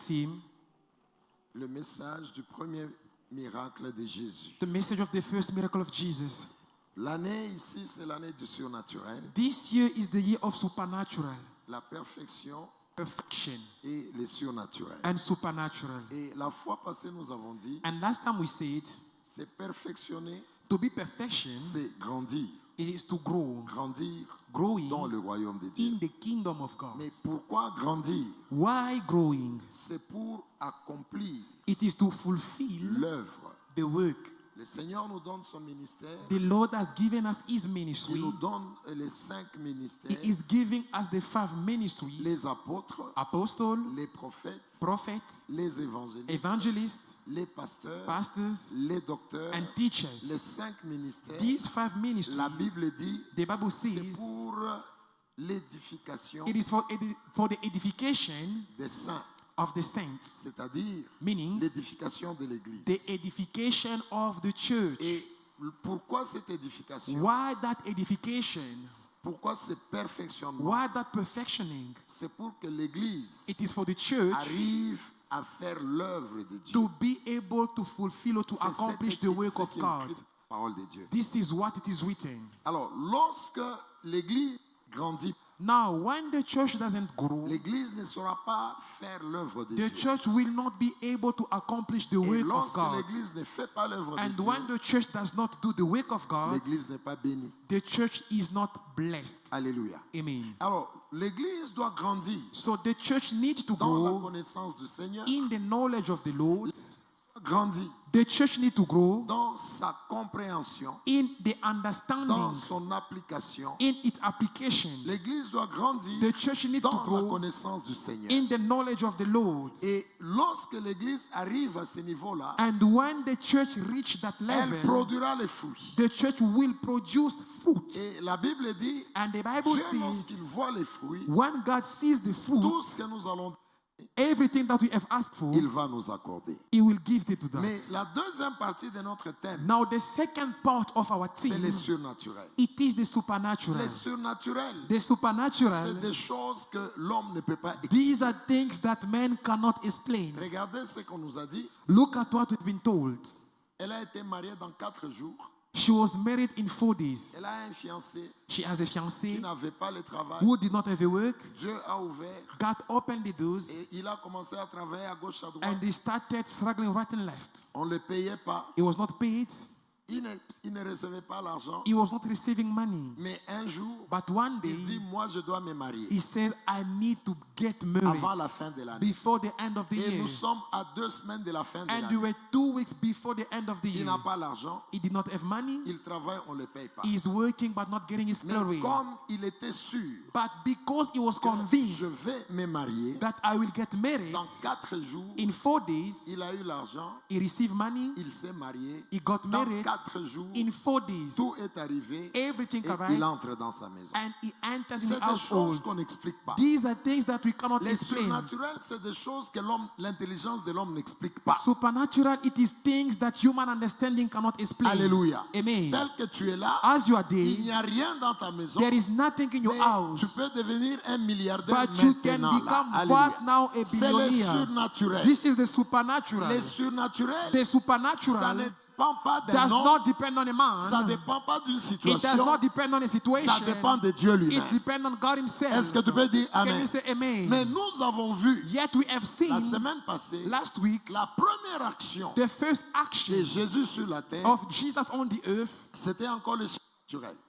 team le message du premier miracle de Jésus. the message of the first miracle of Jesus. L'année ici, c'est l'année du surnaturel, This year is the year of supernatural, la perfection perfection, et le surnaturel. and supernatural. Et la fois passée, nous avons dit, And last time we said, c'est perfectionner, to be perfection, c'est grandir. it is to grow, Grandir growing dans le royaume de Dieu. in the kingdom of God. Mais pourquoi grandir? Why growing? C'est pour accomplir It is to fulfill l'œuvre. the work. Le Seigneur nous donne son ministère. The Lord has given us His Il ministry. nous donne les 5 He ministères. is giving us the 5 ministries: Les apôtres, apostles, les prophètes, prophets, les évangélistes, evangelists, les pasteurs, pastors, les docteurs. and Les teachers. 5 ministères, These 5 la ministries, Bible dit, the Bible c'est says, pour l'édification it is for the edification des saints, of the saints, c'est-à-dire meaning l'édification de l'Église. the edification of the church. Et pourquoi cette édification? Why that edification? Pourquoi ce perfectionnement? Why that perfectioning? C'est pour que l'Église It is for the church arrive à faire l'œuvre de Dieu. to be able to fulfill or to C'est accomplish the work of God. la parole de Dieu. This is what it is written. Alors, lorsque l'Église grandit, Now, when the church doesn't grow, l'Église ne saura pas faire l'œuvre de the Dieu. church will not be able to accomplish the Et work of lorsque God. l'Église ne fait pas l'œuvre de And when Dieu, the church does not do the work of God, l'Église n'est pas bénie. the church is not blessed. Alléluia. Amen. Alors, l'Église doit grandir So the church needs to dans la grow connaissance du Seigneur, in the knowledge of the Lord. grandir The church needs to grow dans sa compréhension, in the dans understanding, son application. in its application. L'Église doit grandir The church needs to dans la grow connaissance du Seigneur. in the knowledge of the Lord. Et lorsque l'Église arrive à ce niveau-là, And when the church reach that elle level, produira les fruits. the church will produce fruit. Et la Bible dit, And the Bible Dieu, lorsqu'il says, voit les fruits, when God sees the tout fruit, ce que nous allons, everything that we have asked for, il va nous accorder. He will give it to Mais us. la deuxième partie de notre thème, Now, the second part of our c'est team, les surnaturels. it is the supernatural. Les surnaturels, The c'est supernatural, des choses que l'homme ne peut pas expliquer. these are things that men cannot explain. Regardez ce qu'on nous a dit. Look at what we've been told. Elle a été mariée dans 4 jours. She was married in 4 days. Elle a un fiancé She has a qui fiancé n'avait pas le travail. who did not have a work. Dieu a ouvert God opened the doors et il a commencé à travailler à gauche, à droite. and they started struggling right and left. On ne le payait pas. He was not paid. Il ne recevait pas l'argent. He was not receiving money. Mais un jour, But one day, il dit, moi je dois me marier he said, I need to get married avant la fin de l'année. before the end of the Et year. nous sommes à 2 semaines de la fin de And we l'année. were 2 weeks before the end of the Il year. n'a pas l'argent. He did not have money. Il travaille, on ne le paye pas. He is working but not getting his Mais salary. comme il était sûr But because he was que je convinced vais me marier, that I will get married, dans 4 jours, in 4 days, il a eu l'argent, he received money, il s'est marié. he got Dans married. 4 jours, In 4 days, tout est arrivé everything et arrived, il entre dans sa maison. and he enters in C'est the des choses household. qu'on n'explique pas. These are things that we cannot Les explain. surnaturels, c'est des choses que l'intelligence de l'homme n'explique pas. Supernatural, it is things that human understanding cannot explain. Alléluia. Amen. Tel que tu es là, As you are il there, n'y a rien dans ta maison. there is nothing in your Mais house, tu peux devenir un milliardaire but you can maintenant. là. become Alléluia. right now a C'est les billionaire. surnaturels. This is the supernatural. Les surnaturels, The ça supernatural ne dépend pas d'un does homme, not depend on a ça ne man. dépend pas d'une It does situation, not depend on a situation. ça dépend de Dieu It lui-même. depends on God himself. Est-ce que tu peux dire Can Amen? you say amen? Mais nous avons vu Yet we have la seen semaine passée last week la première action the first action de Jésus sur la terre, of Jesus on the earth. c'était encore le surnaturel.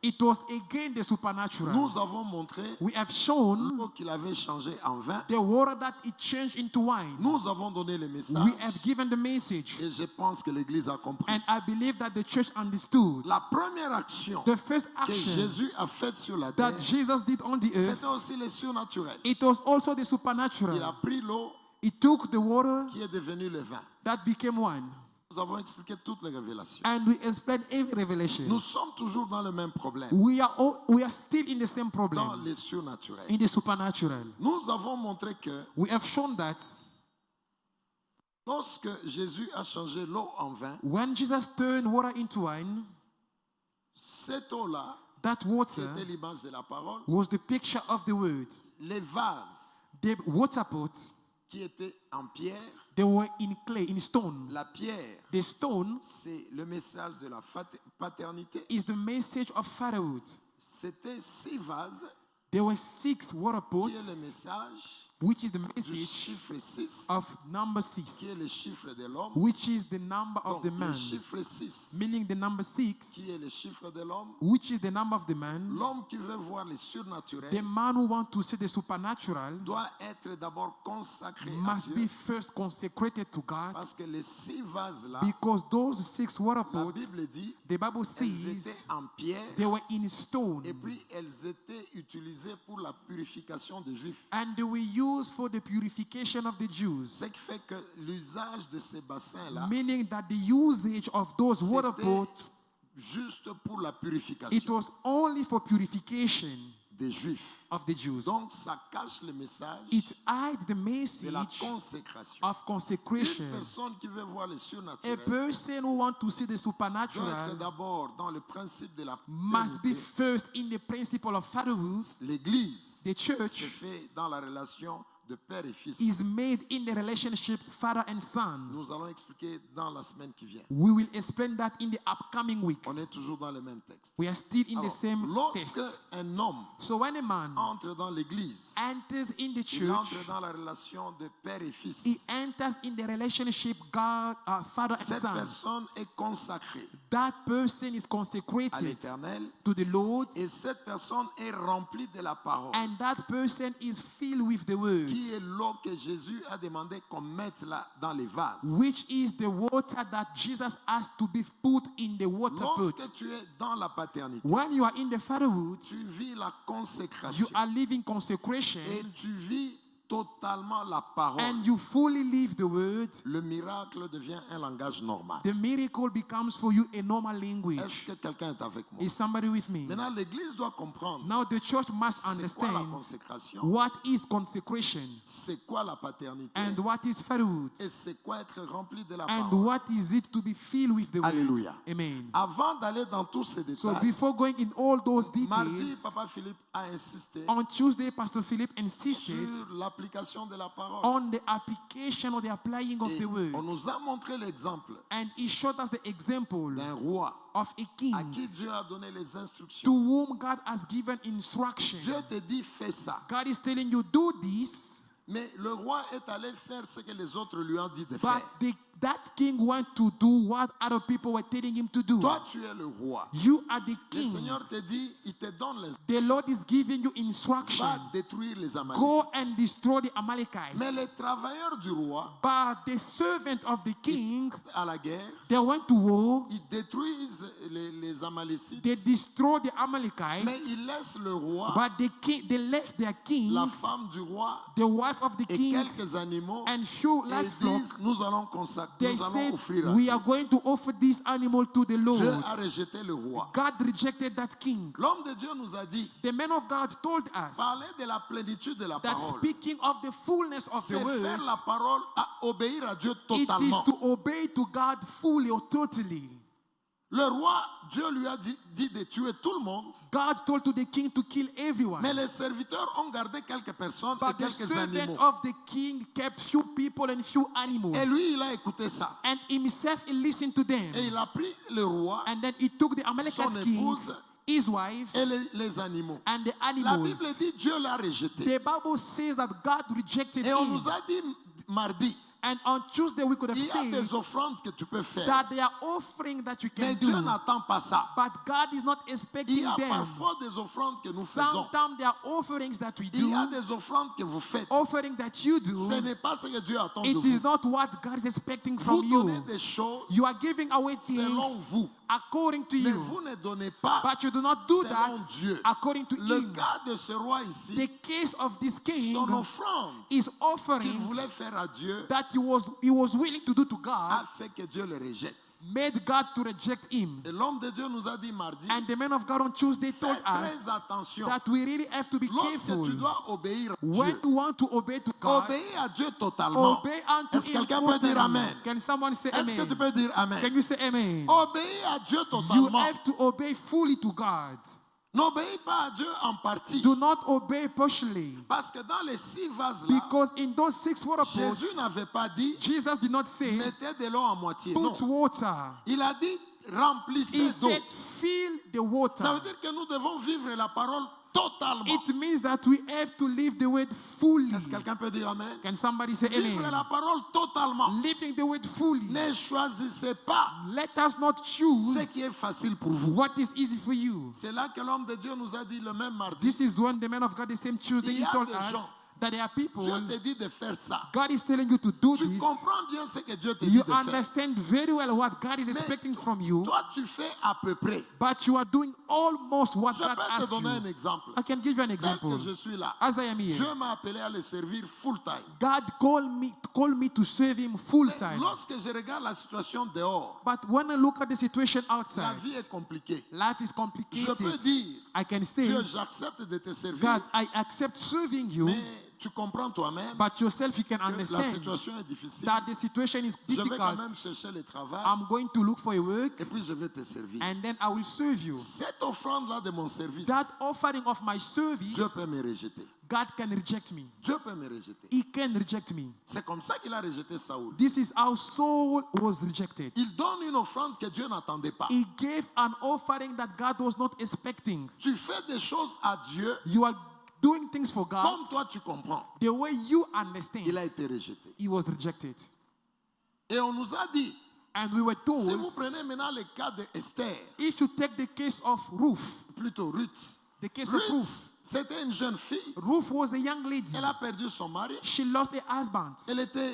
It was again the supernatural. Nous avons montré We have shown l'eau qu'il avait changé en vin. the water that it changed into wine. Nous avons donné le message We have given the message. et je pense que l'Église a compris. And I believe that the church understood. La première action The first que action Jésus a faite sur la terre, that Jesus did on the earth, c'était aussi le surnaturel. it was also the Il a supernatural. pris l'eau He took the water qui est devenue le vin. that became wine. Nous avons expliqué toutes les révélations. And we explained every revelation. Nous sommes toujours dans le même problème, We are still in the same dans problem, les surnaturels. in the supernatural. Nous avons montré que We have shown that lorsque Jésus a changé l'eau en vin, when Jesus turned water into wine, cette eau-là, that qui water était l'image de la parole, was the picture of the word. les vases The water pot qui étaient en pierre. They were in clay, in stone. La pierre, The stone c'est le message de la paternité. is the message of fatherhood. C'était 6 vases There were 6 water qui est le pots, message which is the du message chiffre 6 of number qui est 6, le chiffre de l'homme. which is the number of Donc, the le man, chiffre 6 meaning the number qui 6, est le chiffre de l'homme. which is the number of the man. L'homme qui veut voir le The surnaturel man who wants to see the supernatural doit être d'abord consacré à must Dieu. be first consecrated to God, Parce que les 6 vases-là, because those 6 water la pots, Bible dit, the Bible elles étaient says en pierre they were in stone et puis elles étaient utilisées pour la purification des Juifs. and they were used for the purification of the Jews, Ce qui fait que l'usage de ces bassins-là, meaning that the usage of those water c'était pots, juste pour la it purification was only for purification des Juifs. of the Jews. Donc ça cache le message It hides the de la message consécration. of Une consecration. personne qui veut voir le A surnaturel person who wants to see the doit être supernatural d'abord dans le principe de la must be paternité. first in the principle of fatherhood. L'Église The church se fait dans la relation de père et fils. is made in the relationship father and son. Nous allons expliquer dans la semaine qui vient. We will explain that in the upcoming week. On est toujours dans le même texte. We are still in the Alors, same lorsque text. un homme So when a man entre dans l'Église, enters in the il church, entre dans la relation de père et he fils. enters in the relationship God, father and Cette son. personne est consacrée That person is à consecrated l'Éternel to the Lord, et cette personne est remplie de la parole, and that person is filled with the word, qui est l'eau que Jésus a demandé qu'on mette là dans les vases. which is the water that Jesus asked to be put in the water pot. Lorsque tu es dans la paternité, When you are in the fatherhood, tu vis la you consécration are living consecration et tu vis totalement la parole. and you fully live the word. Le miracle devient un langage normal. The miracle becomes for you a normal Est-ce language. que quelqu'un est avec moi? Is somebody with me? Maintenant, l'Église doit comprendre Now the church must c'est quoi la understand consécration, what is consecration c'est quoi la paternité and what is fatherhood et c'est quoi être rempli de la and parole. what is it to be filled with the word. Alléluia. Amen. Avant d'aller dans tous ces So détails, before going in all those mardi, details, Papa Philippe a insisté on Tuesday, Pastor Philip insisted sur l'application de la parole. on the application or the applying of Et the word. on nous a montré l'exemple And he showed us the example d'un roi of a king à qui Dieu a donné les to instructions. whom God has given instruction. Dieu te dit fais ça. God is telling you, do this, Mais le roi est allé faire ce que les autres lui ont dit de but faire. that king went to do what other people were telling him to do. Toi, tu es le roi. You are the Le king. Seigneur te dit, il te donne The l'instruction. Lord is giving you instruction. Va détruire les Go Amalécites. and destroy the Amalekites. Mais les travailleurs du roi, But the servant of the king, à la guerre, they went to war, ils détruisent les Amalécites. they destroy the Mais Amalekites, ils laissent le roi, but they left their king, la femme du roi the wife of the et king, quelques animaux. and few Et livestock. ils disent, nous allons consacrer, They nous allons said, offrir à we Dieu. are going to offer this animal to the Dieu Lord. a rejeté le roi. God rejected that king. L'homme de Dieu nous a dit, The man of God told us parler de la plénitude de la that parole, speaking of the fullness of c'est the word, faire la parole, à obéir à Dieu it is totalement. to obey to God fully or totally. Le roi, Dieu lui a dit de tuer tout le monde, God told to the king to kill everyone. mais les serviteurs ont gardé quelques personnes et But the quelques servant animaux. of the king kept few people and few animals. Et lui, il a écouté ça. And himself he listened to them. Et il a pris le roi And then he took the son Amalekite king, épouse his wife, et les animaux. and the La animals. Bible dit Dieu l'a rejeté. The Bible says that God rejected Et on him. nous a dit mardi, And on Tuesday we could have il y a said des offrandes que tu peux faire. that there are offering that you Mais can do. Dieu n'attend pas ça. But God is not Il expecting y a them. parfois des offrandes que nous faisons. Sometimes there are offerings that we Il y a do, des offrandes que vous faites. offering that you do. Ce n'est pas ce que Dieu attend de It vous. is not what God is expecting Vous from donnez you. des choses You are giving away selon things vous. according to Mais you. vous ne donnez pas But you do not do selon that Dieu. according to Le him. cas de ce roi ici, The case of this king son offrande is qu'il offering voulait faire à Dieu that he was willing to do to a God, fait que Dieu le rejette. made God to reject him. Et l'homme de Dieu nous a dit mardi, And the man of God on Tuesday told fais très us attention. that we really have to be Lorsque careful tu dois obéir à when Dieu, you want to obey to God. obéis à Dieu totalement. Obey unto Est-ce que him quelqu'un peut dire totally. Amen? Can someone say Est-ce que tu amen? peux dire Amen? Can you say amen? Obéis à Dieu You totalement. have to obey fully to God. N'obéis pas à Dieu en partie. Do not obey partially. Parce que dans les 6 vases-là, Because in those 6 water pots, Jésus n'avait pas dit Jesus did not say, mettez de l'eau en moitié. Non. put water. Il a dit remplissez He d'eau. said, fill the Ça water. veut dire que nous devons vivre la parole totalement. It means that we have to live the word fully. Est-ce que quelqu'un peut dire amen? Can somebody say Vivre amen? la parole totalement. Living the word fully. Ne choisissez pas Let us not ce choose qui est facile pour vous. what is easy for you. C'est là que l'homme de Dieu nous a dit le même mardi. This is when the man of God, the same Tuesday, Il y he a told des us gens, that there are people, Dieu te dit de faire ça. God is telling you to do Tu this. comprends bien ce que Dieu te dit You de faire. understand very well what God is expecting from you, Toi, tu fais à peu près. but you are doing almost what Je God peux te asks donner un you. exemple. I can give you an Tel example. que je suis là, As I am here, Dieu m'a appelé à le servir full time. God called me to serve Him full Mais time. lorsque je regarde la situation dehors, But when I look at the situation la outside, vie est compliquée. life is Je peux complicated. dire, I can say, Dieu, j'accepte de te servir, God, I accept serving you, mais tu comprends toi-même but yourself you can que la understand situation est difficile. that the situation is Je vais quand difficult. même chercher le travail I'm going to look for a work et puis je vais te servir. and then I will serve you. Cette offrande-là de mon service, That offering of my Dieu service, peut me rejeter. God can reject me. Dieu peut me rejeter. He can reject me. C'est comme ça qu'il a rejeté Saoul. This is how Saul was rejected. Il donne une offrande que Dieu n'attendait pas. He gave an offering that God was not expecting. Tu fais des choses à Dieu You are doing things for God comme toi tu comprends. the way you understand. Il a été rejeté. He was rejected. Et on nous a dit, And we were told, si vous prenez maintenant le cas de Esther, if you take the case of Ruth, plutôt Ruth. the case of Ruth, Ruth, c'était une jeune fille. Ruth was a young lady. Elle a perdu son mari. She lost her husband. Elle était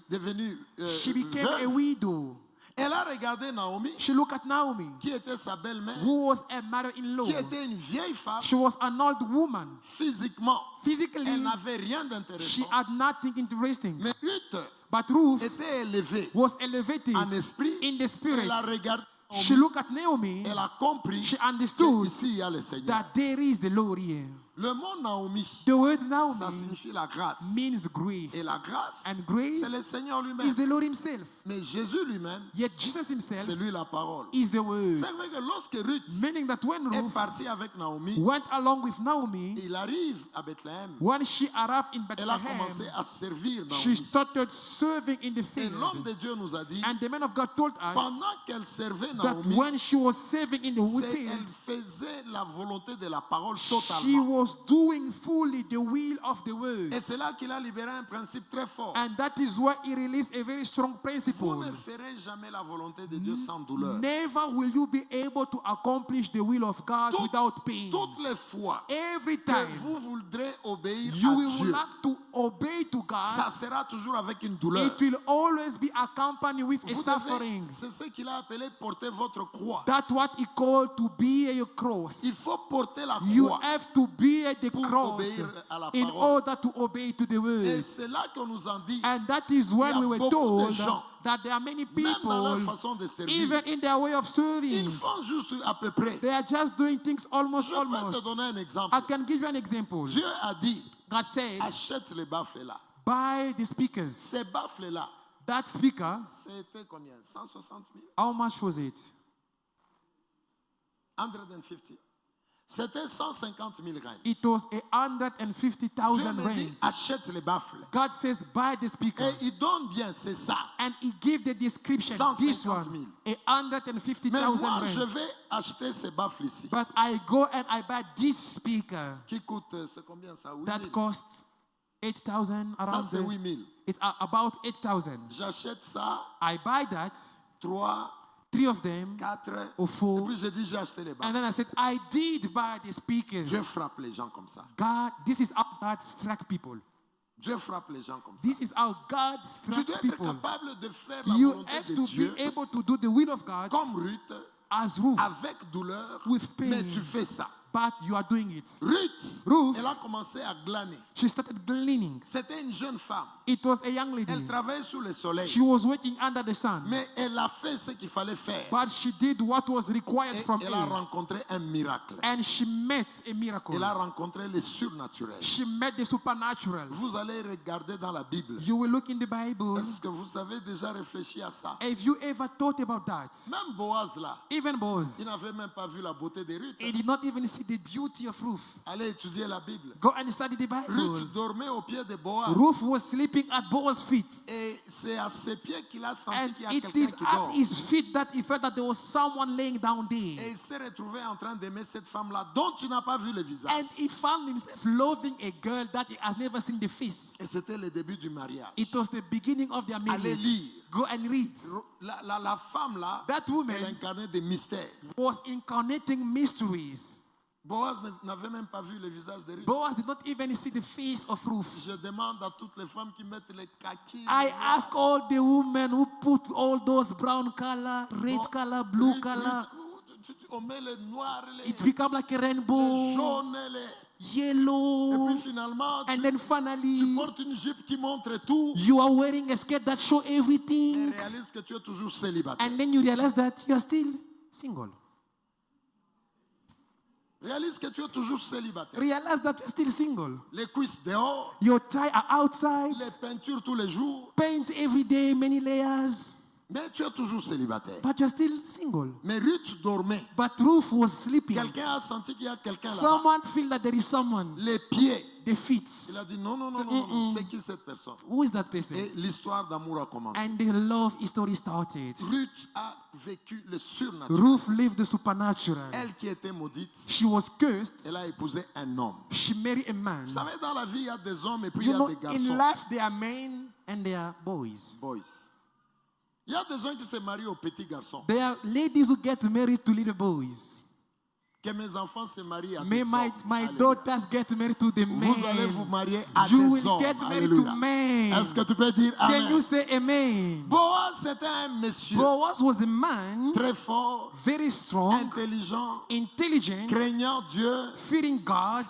devenue She became a veuve. widow. Elle a regardé Naomi, She looked at Naomi, qui était sa belle-mère, who was a mother-in-law. qui était une vieille femme. She was an old woman. Physiquement, Physically, elle n'avait rien she d'intéressant. had nothing interesting. Mais Ruth But Ruth était élevée was elevated en esprit. in the spirit. Elle a regardé She Naomi. looked at Naomi. Elle a compris She understood qu'ici il y a le Seigneur. that there is the Lord here. Le mot Naomi, The word ça Naomi signifie la grâce. means grace. Et la grâce, And grace c'est le Seigneur is lui-même. the Lord himself. Mais Jésus lui-même, Yet Jesus himself c'est lui la parole. is the word. C'est vrai que lorsque Ruth Meaning that when est Ruth partie avec Naomi, went along with Naomi, il arrive à Bethléem. when she arrived in Elle a commencé Bethlehem, à servir she Naomi. started serving in the Et l'homme field. de Dieu nous a dit, And the man of God told us pendant qu'elle servait that Naomi, when she was serving in the elle field, faisait la volonté de la parole she totalement. was doing fully the will of the word. Et c'est là qu'il a libéré un principe très fort. And that is why he released a very strong Vous principle. ne ferez jamais la volonté de Dieu sans douleur. Never will you be able to accomplish the will of God without pain. Toutes les fois Every que time vous voudrez obéir you à will Dieu, like to obey to ça God, sera toujours avec une douleur. it will always be accompanied with a Vous devez, suffering. c'est ce qu'il a appelé porter votre croix. That's what he called to bear your cross. Il faut porter la You croix. have to bear the Pour cross obéir à la in parole. order to obey to the Et word. c'est là qu'on nous en dit, And that is when Il y a we were beaucoup de told gens, that there are many même dans leur people, façon de servir, even in their way of serving, ils font juste à peu près. they are just doing things almost. Je peux te donner un exemple. I can give you an example. Dieu a dit, God said, achète les baffles-là. buy the speakers. Ces baffles-là, That speaker, c'était combien? 160 000? how much was it? 150. C'était 150 000 rand. It was Dieu 150,000 me dit, rands. achète les baffles. God says, buy the speaker. Et il donne bien, c'est ça. And he gave the description, 150 this 000. one, Mais 150,000 moi, je rands. vais acheter ces baffles ici. But I go and I buy this speaker Qui coûte, c'est combien ça? 8 that 000. costs 8,000 Ça, around c'est there. 8 000. It's about 8,000. J'achète ça, I buy that, 3, 3 of them, 4. or Et 4. puis j'ai dit, j'ai acheté les And baffles. then I said, I did buy the speakers. Dieu frappe les gens comme ça. God, this is how God struck people. Dieu frappe les gens comme ça. This is how God Tu strikes dois être people. capable de faire la You volonté have de to Dieu be able to do the will of God comme Ruth, as Ruth, avec douleur, with pain. mais tu fais ça. but you are doing it. Ruth, elle a commencé à glaner. She started gleaning. C'était une jeune femme. It was a young lady. Elle travaillait sous le soleil. She was working under the sun, Mais elle a fait ce qu'il fallait faire. but she did what was required Et from elle a her. rencontré un miracle. And she met a miracle. Elle a rencontré le surnaturel. She met the supernatural. Vous allez regarder dans la Bible. You will look in the Bible. Est-ce que vous avez déjà réfléchi à ça? Have you ever thought about that? Même Boaz là, Even Boaz, il n'avait même pas vu la beauté de Ruth. he did not even see see the beauty of Ruth. Allez étudier la Bible. Go and study the Bible. Ruth dormait au pied de Boaz. Ruth was sleeping at Boaz's feet. Et c'est à ses pieds qu'il a senti And qu'il y a it quelqu'un is qui at dort. his feet that he felt that there was someone laying down Et there. il s'est retrouvé en train d'aimer cette femme-là dont tu n'as pas vu le visage. And he found himself loving a girl that he has never seen the face. Et c'était le début du mariage. It was the beginning of their Allez marriage. lire. Go and read. La femme-là, That woman elle incarnait des mystères. was incarnating mysteries. Boaz n'avait même pas vu le visage de Ruth. Boaz did not even see the face of Ruth. Je demande à toutes les femmes qui mettent les kakis. I ask all the women who put all those brown color, red color, blue color. On met les noirs, It become like a les rainbow, jaunes, et yellow, puis finalement, and tu then finally portes une jupe qui montre tout. you are wearing a skirt that show Et everything, réalise que tu es toujours célibataire. and then you realize that you are still single. Réalise que tu es toujours célibataire. Realize that you are still single. Les cuisses dehors, Your tie are outside, les peintures tous les jours, paint every day, many layers, mais tu es toujours célibataire. but you are still single. Mais Ruth dormait. But Ruth was sleeping. Quelqu'un a senti qu'il y a quelqu'un là-bas. Someone feel that there is someone. Les pieds. The feet. Il a dit non, non, non, non, non. C'est qui cette personne? Who is that person? Et l'histoire d'amour a commencé. And the love story started. Ruth a vécu le surnaturel. Ruth lived the supernatural. Elle qui était maudite, She was cursed. elle a épousé un homme. She married a man. Vous savez, dans la vie, il y a des hommes et puis il You y a know, des garçons. in life there are men and there are boys. Boys. Il y a des gens qui se marient aux petits garçons. There are ladies who get married to little boys. Que mes enfants se marient à May des my hommes. Alléluia. daughters get married to the men. Vous allez vous marier à You des will hommes. get married Alléluia. to men. Est-ce que tu peux dire Can you Amen? say amen? Boaz, c'était un monsieur Boaz was a man, très fort, very strong, intelligent, intelligent, craignant Dieu, fearing God,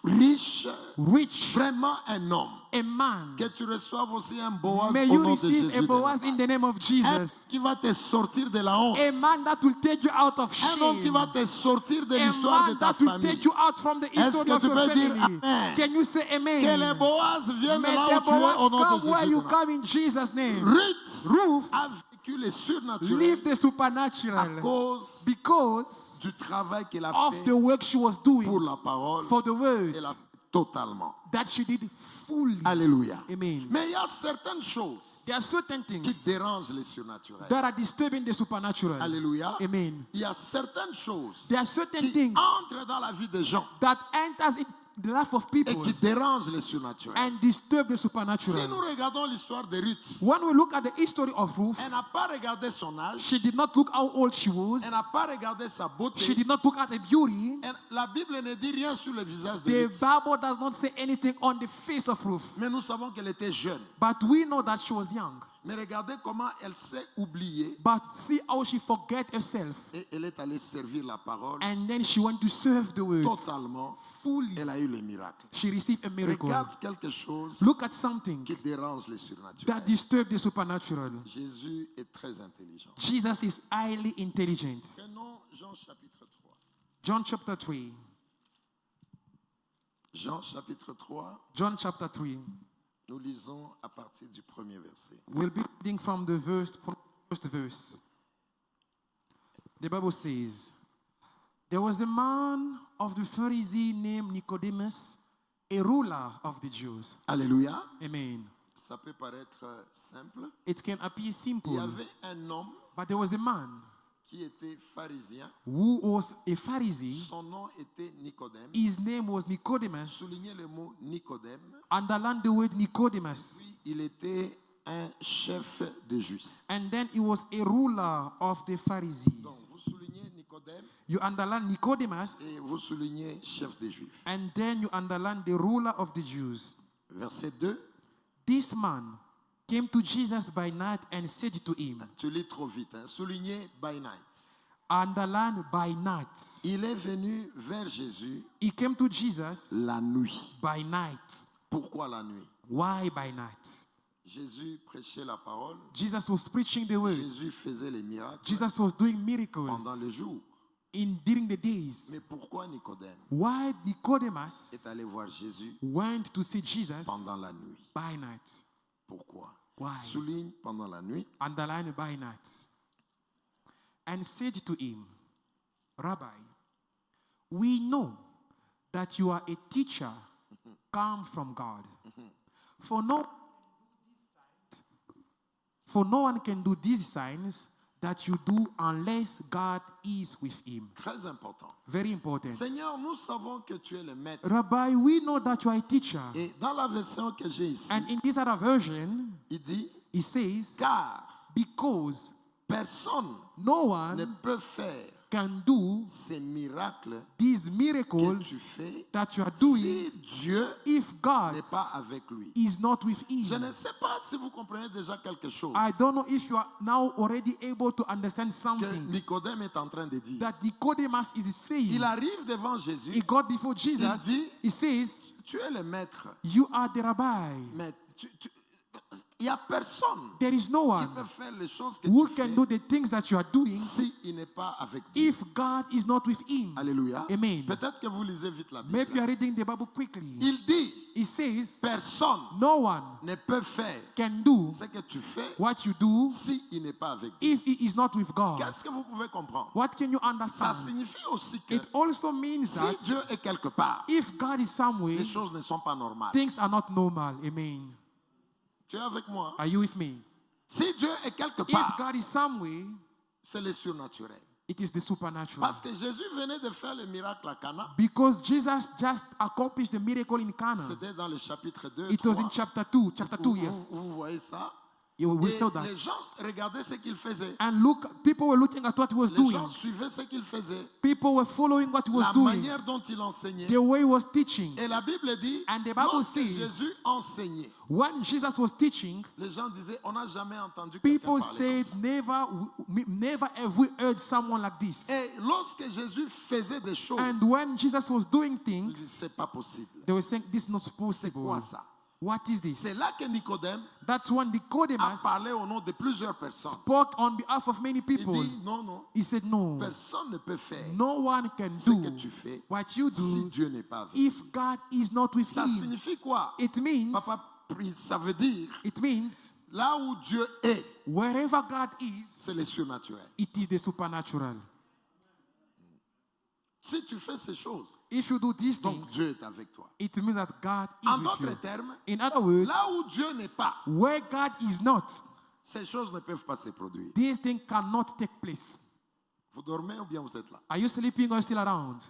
riche, rich, vraiment un homme. a man. Que tu reçoives aussi un Boaz May au you nom de receive Jésus. a de Boaz in the name of Un Jesus. qui va te sortir de la honte. A man that will take you out of Un homme qui shame. va te sortir de A l'histoire de man ta that will famille. take you out from the Est-ce history que of tu your peux dire family. Amen? Can you say Que amen? les Boaz viennent May là the où tu es au Boaz nom de come Jésus. where you de come in Jesus' name. Ruth Ruth a vécu le surnaturel lived the à supernatural cause because du travail qu'elle a of fait the work she was pour doing la parole. for the word Elle a fait totalement. that she did fully. Alléluia. Amen. Mais il y a certaines choses There are certain qui things dérangent le surnaturel. that are disturbing the supernatural. Alléluia. Amen. Il y a certaines choses There are certain qui things entrent dans la vie des gens that enters in the life of et people qui dérangent le surnaturel. and disturb the Si nous supernatural. regardons l'histoire de Ruth, When we look at the history of Ruth, elle n'a pas regardé son âge, she did not look how old she was. elle n'a pas regardé sa She beauté. did not look at her beauty. La Bible ne dit rien sur le visage de The Ruth. Bible does not say anything on the face of Ruth. Mais nous savons qu'elle était jeune. But we know that she was young. Mais regardez comment elle s'est oubliée But see how she forget herself. et elle est allée servir la parole And then she went to serve the word totalement. fully. Elle a eu le miracle. She received a miracle. Regarde quelque chose Look at something qui dérange le surnaturel. that disturbed the supernatural. Jésus est très intelligent. Jesus is highly intelligent. Prenons Jean chapitre 3. John chapter 3. Jean chapitre 3, John chapter 3. nous lisons à partir du premier verset. We'll be reading from the first verse. The Bible says, there was a man of the Pharisee named Nicodemus, a ruler of the Jews. Alléluia. Amen. Ça peut paraître simple. It can appear Il y simple, avait un homme but there was a man qui était pharisien. who was a Pharisee. Son nom était Nicodème. His name was Nicodemus. Soulignez le mot Nicodème. Underline the word Nicodemus. Puis il était un chef de juifs. And then he was a ruler of the Donc Pharisees. vous soulignez Nicodème You underline Nicodemus, et vous soulignez chef des juifs. and then you underline the ruler of the Jews. Verset 2. This man came to Jesus by night and said to him, Tu lis trop vite. Hein? Soulignez by night. underline by night. Il est venu vers Jésus He came to Jesus la nuit. by night. Pourquoi la nuit? Why by night? Jésus prêchait la parole. Jesus was preaching the word. Jésus faisait les miracles Jesus was doing miracles pendant le jour. during the days. Mais pourquoi Nicodème Why est Nicodemus allé voir Jésus went to see Jesus pendant la nuit? by night? Pourquoi? Why? Souligne pendant la nuit. Underline by night. And said to him, Rabbi, we know that you are a teacher come from God. For no one can do these signs that you do unless God is with him. Très important. Very important. Seigneur, nous savons que tu es le maître. Rabbi, we know that you are a teacher. Et dans la version que j'ai ici, And in this other version, il dit, he says, car because personne no ne one peut faire can do ces miracles these que miracles tu fais that you are doing si Dieu if God n'est pas avec lui. is not with Je him. ne sais pas si vous comprenez déjà quelque chose I don't know if you are now already able to understand que something Nicodème est en train de dire. that Nicodemus is saying. Il arrive devant Jésus, He got before Jesus. Il dit, He says, tu es le maître, you are the rabbi. mais il n'y a personne There is no qui one peut faire les choses que who tu can fais do the things that you are doing si il n'est pas avec Dieu. if God is not with him. Alléluia. Amen. Peut-être que vous lisez vite la Maybe you Bible. are reading the Bible quickly. Il dit, He says, personne no one ne peut faire can do ce que tu fais what you do si il n'est pas avec Dieu. if he is not with God. Qu'est-ce que vous pouvez comprendre? What can you Ça understand? signifie aussi que It also means si that Dieu est quelque part, if God is somewhere, les choses ne sont pas normales. things are not normal. Amen. Tu es avec moi? Are you with me? Si Dieu est quelque If part, God is somewhere, c'est le surnaturel. it is the supernatural. Parce que Jésus venait de faire le miracle à Cana. Because Jesus just accomplished the miracle in Cana. C'était dans le chapitre 2, It was 3. in chapter 2. Chapter 2, Vous, yes. vous voyez ça? We Et saw that. les gens regardaient ce qu'il faisait. And look, people were looking at what he was Les doing. gens suivaient ce qu'il faisait. People were following what he was La doing. manière dont il enseignait. The way he was teaching. Et la Bible dit, And the Bible lorsque says- Jésus enseignait, When Jesus was teaching, les gens disaient, on n'a jamais entendu quelqu'un people parler said, comme ça. never have we heard someone like this. Et lorsque Jésus faisait des choses, And when Jesus was doing il things, dit, c'est pas possible. they were saying, this is not C'est possible. quoi ça? What is C'est this? là que Nicodème That's when a Nicodemus parlé au nom de plusieurs personnes. spoke on behalf of many Il people. dit, non, non, He said, no, personne ne peut faire no one can ce que do tu fais what you si do Dieu n'est pas avec. if God is not with Ça him. signifie quoi? It means, Papa, ça veut dire, it means là où Dieu est, wherever God is, c'est le surnaturel. it is the supernatural. Si tu fais ces choses, If you do these donc things, Dieu est avec toi. it means that God is En with d'autres you. termes, In other words, là où Dieu n'est pas, where God is not, ces choses ne peuvent pas se produire. these things cannot take place. Vous dormez ou bien vous êtes là? Are you sleeping or still around?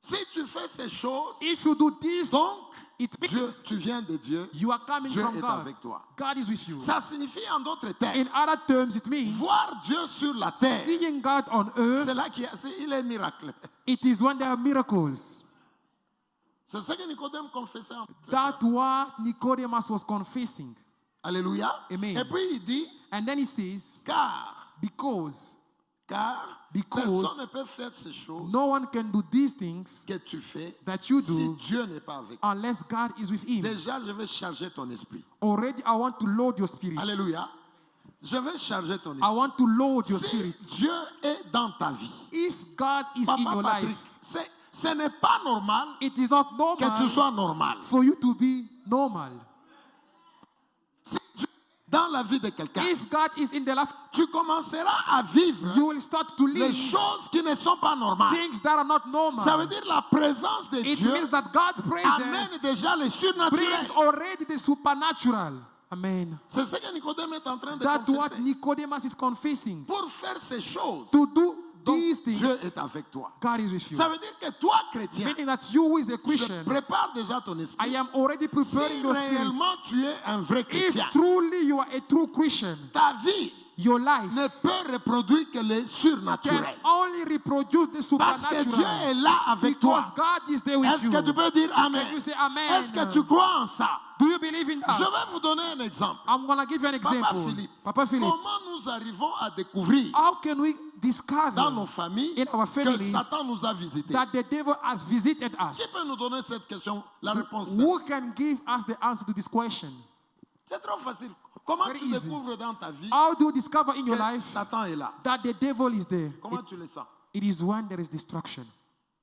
Si tu fais ces choses, If you do this, donc it means Dieu, tu viens de Dieu, you are coming Dieu from est God. avec toi. God is with you. Ça signifie en d'autres termes, In other terms, it means voir Dieu sur la terre, seeing God on earth, c'est là qu'il il est miracle. it is when there are miracles. C'est ce que Nicodème confessait en d'autres That's termes. what Nicodemus was confessing. Alléluia. Amen. Et puis il dit, And then he says, car because personne ne peut faire ces choses no one can do these things que tu fais that you si do Dieu n'est pas avec toi. unless God is with him. Déjà, je vais charger ton esprit. Already, I want to load your spirit. Alléluia. Je vais charger ton I esprit. want to load your Si spirit. Dieu est dans ta vie, If God is in Papa your Patrick, life, ce n'est pas normal it is not que tu normal sois normal. for you to be normal. Si Dieu est dans la vie de quelqu'un, If God is in the life, tu commenceras à vivre you will start to les live choses qui ne sont pas normales. things that are not Ça veut normal. dire la présence de It Dieu means that God's amène presence déjà le surnaturel. brings already the supernatural. Amen. C'est ce que Nicodème est en train de That's what confesser. Nicodemus is confessing. Pour faire ces choses, To do donc these things, Dieu est avec toi. God is with you. Ça veut dire que toi, chrétien, Meaning that you who is a je Christian, prépare déjà ton I esprit. am already Si preparing your spirit. réellement tu es un vrai chrétien, If truly you are a true Christian, ta vie your life ne peut reproduire que le can surnaturel. only reproduce the Parce que Dieu supernatural. est là avec Because toi. God is there with Est-ce you. que tu peux dire Amen? Can you say amen? Est-ce que tu crois en ça? Do you believe in Je that? vais vous donner un exemple. I'm going to give you an Papa example. Philippe, Papa Philip, comment nous arrivons à découvrir how can we discover dans nos familles in our que families Satan nous a visités? that the devil has visited Qui us? peut nous donner cette question? La réponse est Who can give us the answer to this question? c'est trop facile. Comment Very tu easy. découvres dans ta vie How do you discover in your que life Satan est là? that the devil is there? Comment tu le sens? It is when there is destruction.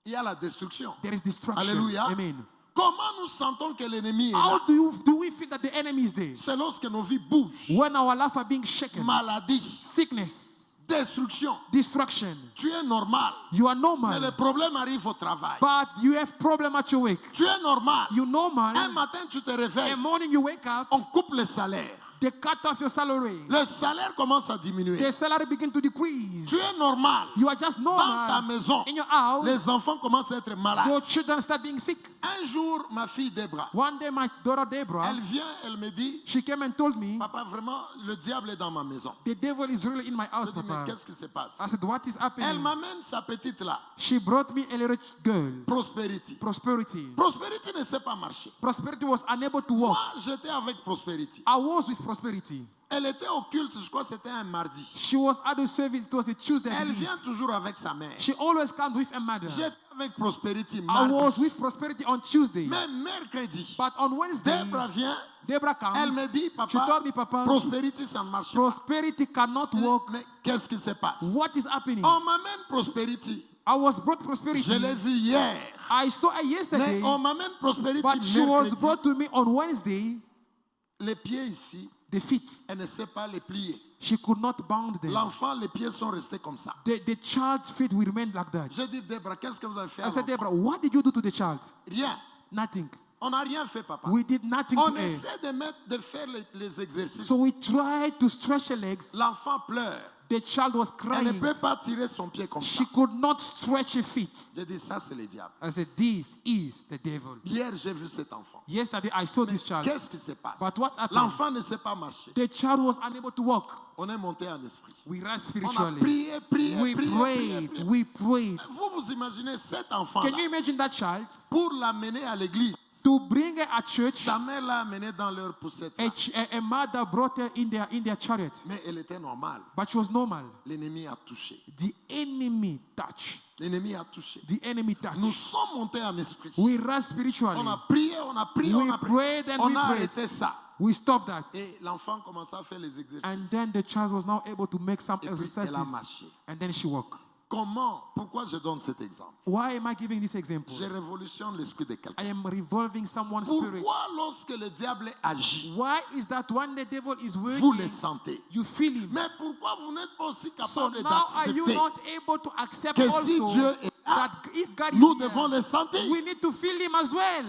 Il y a la destruction. There is destruction. Alléluia. Amen. Comment nous sentons que l'ennemi est là? How do we feel that the enemy is there? C'est lorsque nos vies bougent. When our life are being shaken, Maladie, sickness, destruction. destruction. Tu es normal. You are Mais normal, le problème arrive au travail. but you have problem at your work. Tu es normal. You normal. Un matin, tu te In réveilles. the morning you wake up, On coupe le salaire. they cut off your salary. Le salaire commence à diminuer. The salary begin to decrease. Tu es normal. You are just Dans ta normal. maison, In your house, les enfants commencent à être malades. your children start being sick. Un jour, ma fille Debra, One day my daughter Deborah, elle vient, elle me dit, she came and told me, papa, vraiment, le diable est dans ma maison. the devil is really in my house, Je dis, mais Papa. qu'est-ce qui se passe? I said, what is Elle happening? m'amène sa petite là, She brought me a little girl. Prosperity. Prosperity. Prosperity ne sait pas marcher. Prosperity was unable to walk. Moi, j'étais avec Prosperity. I was with Prosperity. Elle était au culte, je crois que c'était un mardi. She was at the service. It was a Tuesday. I Elle believe. vient toujours avec sa mère. She always comes with a mother. J'étais avec Prosperity I mardi. was with Prosperity on Tuesday. Mais mercredi, But on Wednesday, Debra vient, Deborah elle comes. me dit, She told me, papa, Papa, Prosperity, ça ne marche pas. Prosperity cannot walk. Mais qu'est-ce qui se passe? What is happening? On m'amène Prosperity. I was brought Je Prosperity. l'ai vu hier. I saw her Mais yesterday, on m'amène Prosperity but she was mercredi. brought to me on Wednesday. Les pieds ici, The feet, elle ne sait pas les plier. she could not bound them. L'enfant, les pieds sont restés comme ça. The child's feet will remain like that. J'ai dit, Debra, qu'est-ce que vous avez fait à I said, l'enfant? Deborah, what did you do to the child? Rien. Nothing. On n'a rien fait, papa. We did nothing On to her. essaie de faire les exercices. So we tried to stretch her legs. L'enfant pleure. The child was Elle ne crying. peut pas tirer son pied comme ça. She could not stretch her feet. J'ai dit, ça, c'est le diable. I said, this is the devil. Hier, j'ai vu cet enfant. Yesterday, I saw this child. Qu'est-ce qui se passe? But what happened? L'enfant ne sait pas marcher. The child was unable to walk. On est monté en esprit. We ran On a spiritually. prié, prié, We prié, prié, prayed. prié. We prayed. Vous imaginez cet Can enfant-là, you imagine that child? pour l'amener à l'église, To bring her at church, sa mère l'a amenée dans leur poussette. a mother brought her in their chariot. Mais elle était normale. But she was normal. L'ennemi a touché. The enemy touch. L'ennemi a touché. The enemy touch. Nous sommes montés en esprit. We ran spiritually. On a prié, on a prié, We on a prié. prayed and On we a prayed. arrêté ça. We stopped that. Et l'enfant commença à faire les And exercices. then the child was now able to make some Et puis, exercises. elle a marché. And then she walked. Comment? Pourquoi je donne cet exemple? Why am I giving this example? Je révolutionne l'esprit de quelqu'un. I am revolving someone's spirit. Pourquoi lorsque le diable agit, Why is that when the devil is vous le working, sentez? you feel him? Mais pourquoi vous n'êtes pas aussi So capable now are you d'accepter not able to accept que si also Dieu est là, that if God is nous here, devons le sentir? we need to feel him as well?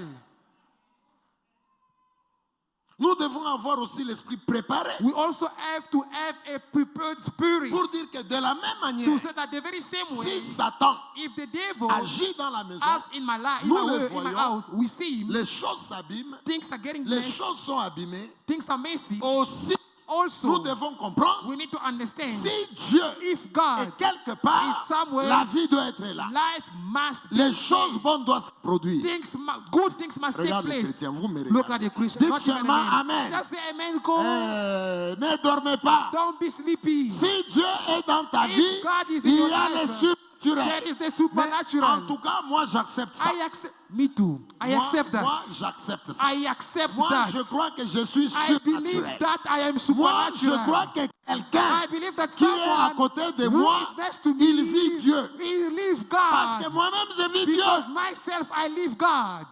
Nous devons avoir aussi l'esprit préparé We also have to have a prepared spirit pour dire que de la même manière, to say that the very same way, si Satan if the devil agit dans la maison, acts in my life, nous le in my voyons, house, we see him, les choses s'abîment, things are getting les messed, choses sont abîmées. things are messy. Aussi, nous Also, devons comprendre, we need to understand si Dieu if est God quelque part, is somewhere, la vie doit être là. life must be Les choses bonnes doivent se produire. good things must take Regarde les place. chrétiens, vous me Look at regardez. the Christians. Dites Not even seulement amen. Amen. Just say amen, go. Ne dormez pas. Don't be sleepy. Si Dieu est dans ta If vie, God is in il your y a life, les surnaturels. There is the Mais supernatural. en tout cas, moi j'accepte ça. I accept. Me too. I accept that. Moi j'accepte ça. I accept Moi that. je crois que je suis I believe surnaturel. that I am Moi supernatural. je crois que quelqu'un I believe that qui est à someone côté de who moi, is next to me, il vit Dieu. he live Parce que God. moi-même je vis Because Dieu. myself, I live God.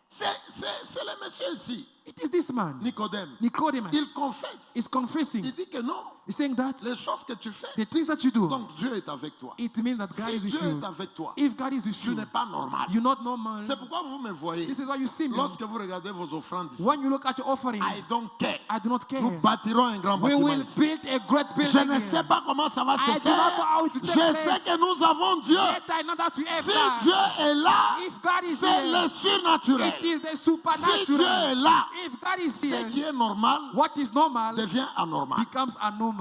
C'est le monsieur ici, It is this man, Nicodème. Nicodemus, Il confesse. is confessing. Il dit que non, He's saying that les choses que tu fais, the things that you do, donc Dieu est avec toi. it means that God Si is with Dieu you. est avec toi, If God is with tu you, n'es pas normal. you're not normal. C'est pourquoi vous me voyez. This is why you see me. Lorsque vous regardez vos offrandes ici, When you look at your offering, I don't care. I do not care. Nous bâtirons un grand We bâtiment will ici. build a great Je building ne sais here. pas comment ça va se I do not know how faire. it will Je take sais place. que nous avons Dieu. Yet I know that we have Si God. Dieu est là, If God is c'est here, le surnaturel. it is the Si Dieu supernatural. est là, If God is ce here, qui est normal what is normal devient anormal. becomes abnormal.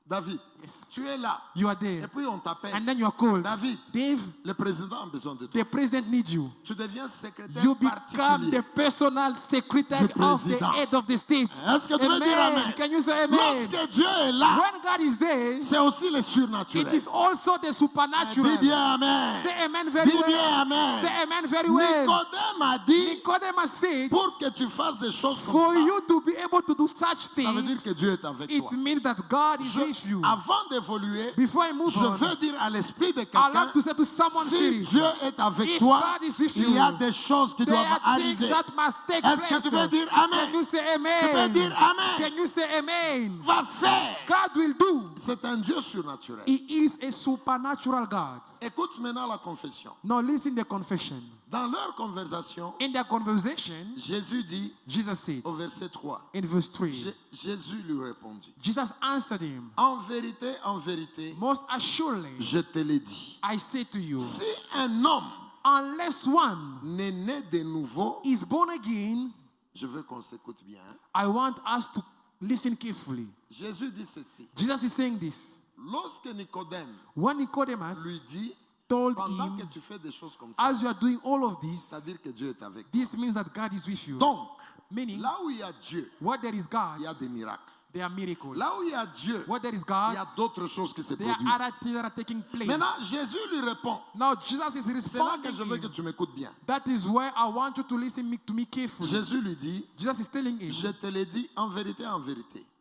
David, Yes. tu es là. You are Et there. puis on t'appelle. And then you are called. David, Dave, le président a besoin de toi. the president needs you. Tu deviens secrétaire You become particulier. the personal secretary Du of the président. head of the state. Est-ce que tu veux dire amen? Can you say amen? Lorsque Dieu est là, When God is there, c'est aussi le it surnaturel. is also the supernatural. Dis bien amen. Say amen very Dis bien well. amen. Say amen very well. Nicodème a dit, Nicodemus said, pour que tu fasses des choses comme for ça, you to be able to do such ça veut dire things, que Dieu est avec it toi. means that God is with you. Avant avant d'évoluer, before I move je on, veux dire à l'esprit de I'd quelqu'un, like to say to someone, si spirit, Dieu est avec if toi, God is with il y a you, des choses qui there doivent are things arriver. that must take Est-ce place. que tu peux dire Can Amen? you say Tu peux amen? dire Amen. Can you say amen? Va faire. God will do. C'est un Dieu surnaturel. He is a supernatural God. Écoute maintenant la confession. Now listen the confession. Dans leur conversation, In their conversation, Jésus dit Jesus said, au verset 3, in verse 3, Jésus lui répondit, Jesus answered him, en vérité, most assuredly, je te l'ai dit. I say to you, Si un homme unless one n'est né de nouveau, is born again, je veux qu'on s'écoute bien. I want us to listen carefully. Jésus dit ceci. Jesus is saying this. Lorsque Nicodème When lui Nicodemus dit, told pendant que him, tu fais des choses comme ça, as you are doing all of this, c'est-à-dire que Dieu est avec toi. this means that God is with you. Donc, Meaning, là où il y a Dieu, where there is God, il y a des miracles. there are miracles. Là où il y a Dieu, Where there is il God, y a d'autres choses qui se there are other produisent. things that are taking place. Maintenant, Jésus lui répond. Now Jesus is C'est là que responding. je veux que him. tu m'écoutes bien. That is where I want you to listen to me carefully. Jésus lui dit, Jesus is telling him, je te l'ai dit en vérité,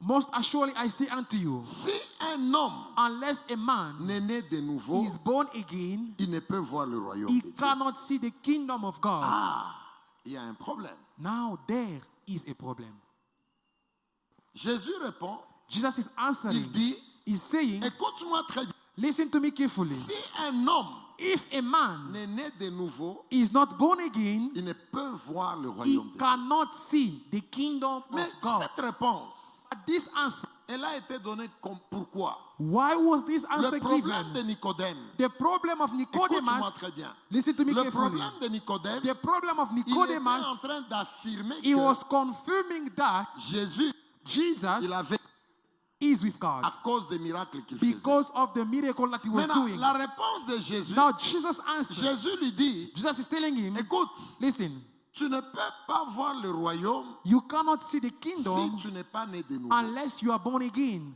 most assuredly I say unto you, si un homme unless a man n'est né de nouveau, is born again, il ne peut voir le royaume he de Dieu. cannot see the kingdom of God. Ah, il y a un problème. Now there is a problem. Jésus répond, Jesus is il answering. dit, He's saying, écoute-moi très bien. listen to me carefully. Si un homme If a man n'est né de nouveau, is not born again, il ne peut voir le he royaume de Dieu. cannot see the kingdom Mais of God. cette réponse, But this answer, elle a été donnée comme pourquoi? why was this answer Le problème given? de Nicodème, The problem of écoute-moi Nicodemus, très bien. listen to me Le carefully. problème de Nicodème, The problem of il était en Nicodemus, train d'affirmer he que was confirming that Jésus, Jesus il avait is with God à cause des miracles qu'il faisait. because of the miracle that he was Maintenant, doing. la réponse de Jésus, Now Jesus answered. Jésus lui dit, Jesus is telling him, écoute, listen, tu ne peux pas voir le royaume you cannot see the si kingdom tu n'es pas né de nouveau. unless you are born again.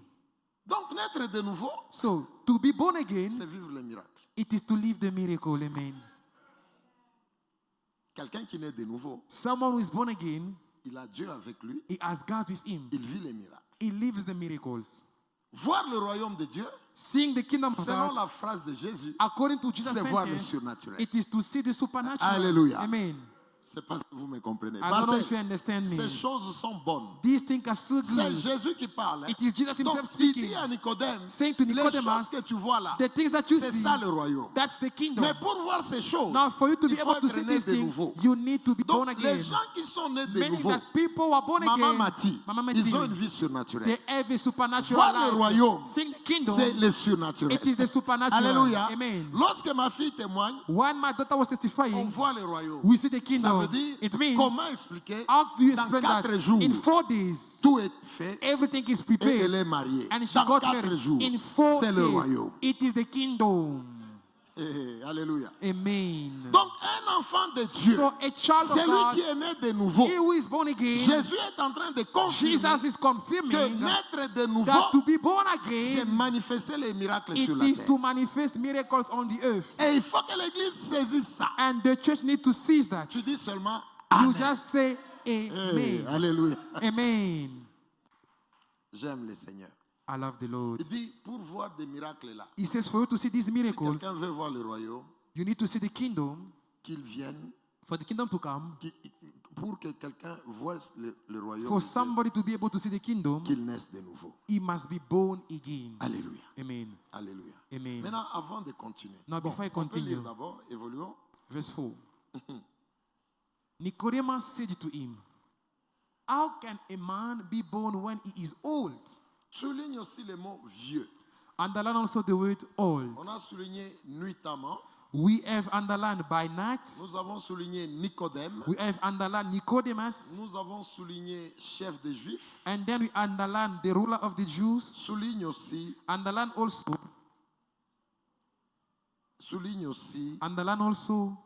Donc, naître de nouveau, So to be born again, c'est vivre le miracle. it is to live the miracle. Amen. Quelqu'un qui naît de nouveau, Someone who is born again, il a Dieu avec lui, he has God with him. il vit les miracles. He lives the miracles. Voir le royaume de Dieu, Seeing the kingdom of selon la God, phrase de Jésus, according to Jesus' c'est voir le sentence, surnaturel. it is to see the supernatural. Alléluia. Amen. C'est parce que vous me comprenez. I don't know if you Baptême, understand ces me. choses sont bonnes. These things are so C'est good. Jésus qui parle. hein. It is Jesus Donc, himself il speaking. dit à Nicodème, Saying to les Nicodemus, choses que tu vois là, the things that you c'est see, ça le royaume. that's the kingdom. Mais pour voir ces choses, Now, for you to be il faut able to être see né these de things, nouveau. you need to be born Donc, again. les gens qui sont nés de Meaning nouveau, that people who are born Maman again, Mati, Mama Mati, ils ont une vie surnaturelle. they have a supernatural Voir le life. royaume, Seeing the kingdom, c'est le surnaturel. it is the supernatural. Alléluia. Amen. Lorsque ma fille témoigne, When my daughter was on testifying, voit le royaume. we see the Ça kingdom. veut dire, It means, comment expliquer, how do you dans explain that? 4 jours, In 4 days, tout est fait everything is et elle prepared. est mariée. And she Dans got 4 married. jours, In 4 c'est le days, royaume. it is the kingdom. Alléluia. Amen. Donc, un enfant de Dieu, So a child of celui God, qui est né de nouveau, he who is born again, Jésus est en train de confirmer Jesus is que confirming naître de nouveau, that to be born c'est again, manifester les miracles it sur la is terre. to manifest miracles on the earth. Et il faut que l'Église saisisse ça. And the church need to seize that. Tu dis seulement You Amen. just say Hey, amen. alléluia. Amen. J'aime le Seigneur. I love the Lord. Il dit, pour voir des miracles là, He says for you to see these si miracles, quelqu'un veut voir le royaume, you need to see the kingdom. qu'il vienne, For the kingdom to come, pour que quelqu'un voie le royaume, for de Dieu, somebody to be able to see the kingdom, qu'il naisse de nouveau. he must be born again. Alléluia. Amen. Alléluia. Amen. Maintenant, avant de continuer, Now, before I on peut lire continue, d'abord, évoluons. verse 4. Nicodemus said to him, how can a man be born when he is old? Souligne aussi le mot vieux. Underline also the word old. On a souligné nuitamment. We have underlined by night. Nous avons souligné Nicodème. We have underlined Nicodemus. Nous avons souligné chef des Juifs. And then we underline the ruler of the Jews. Souligne aussi, Underline also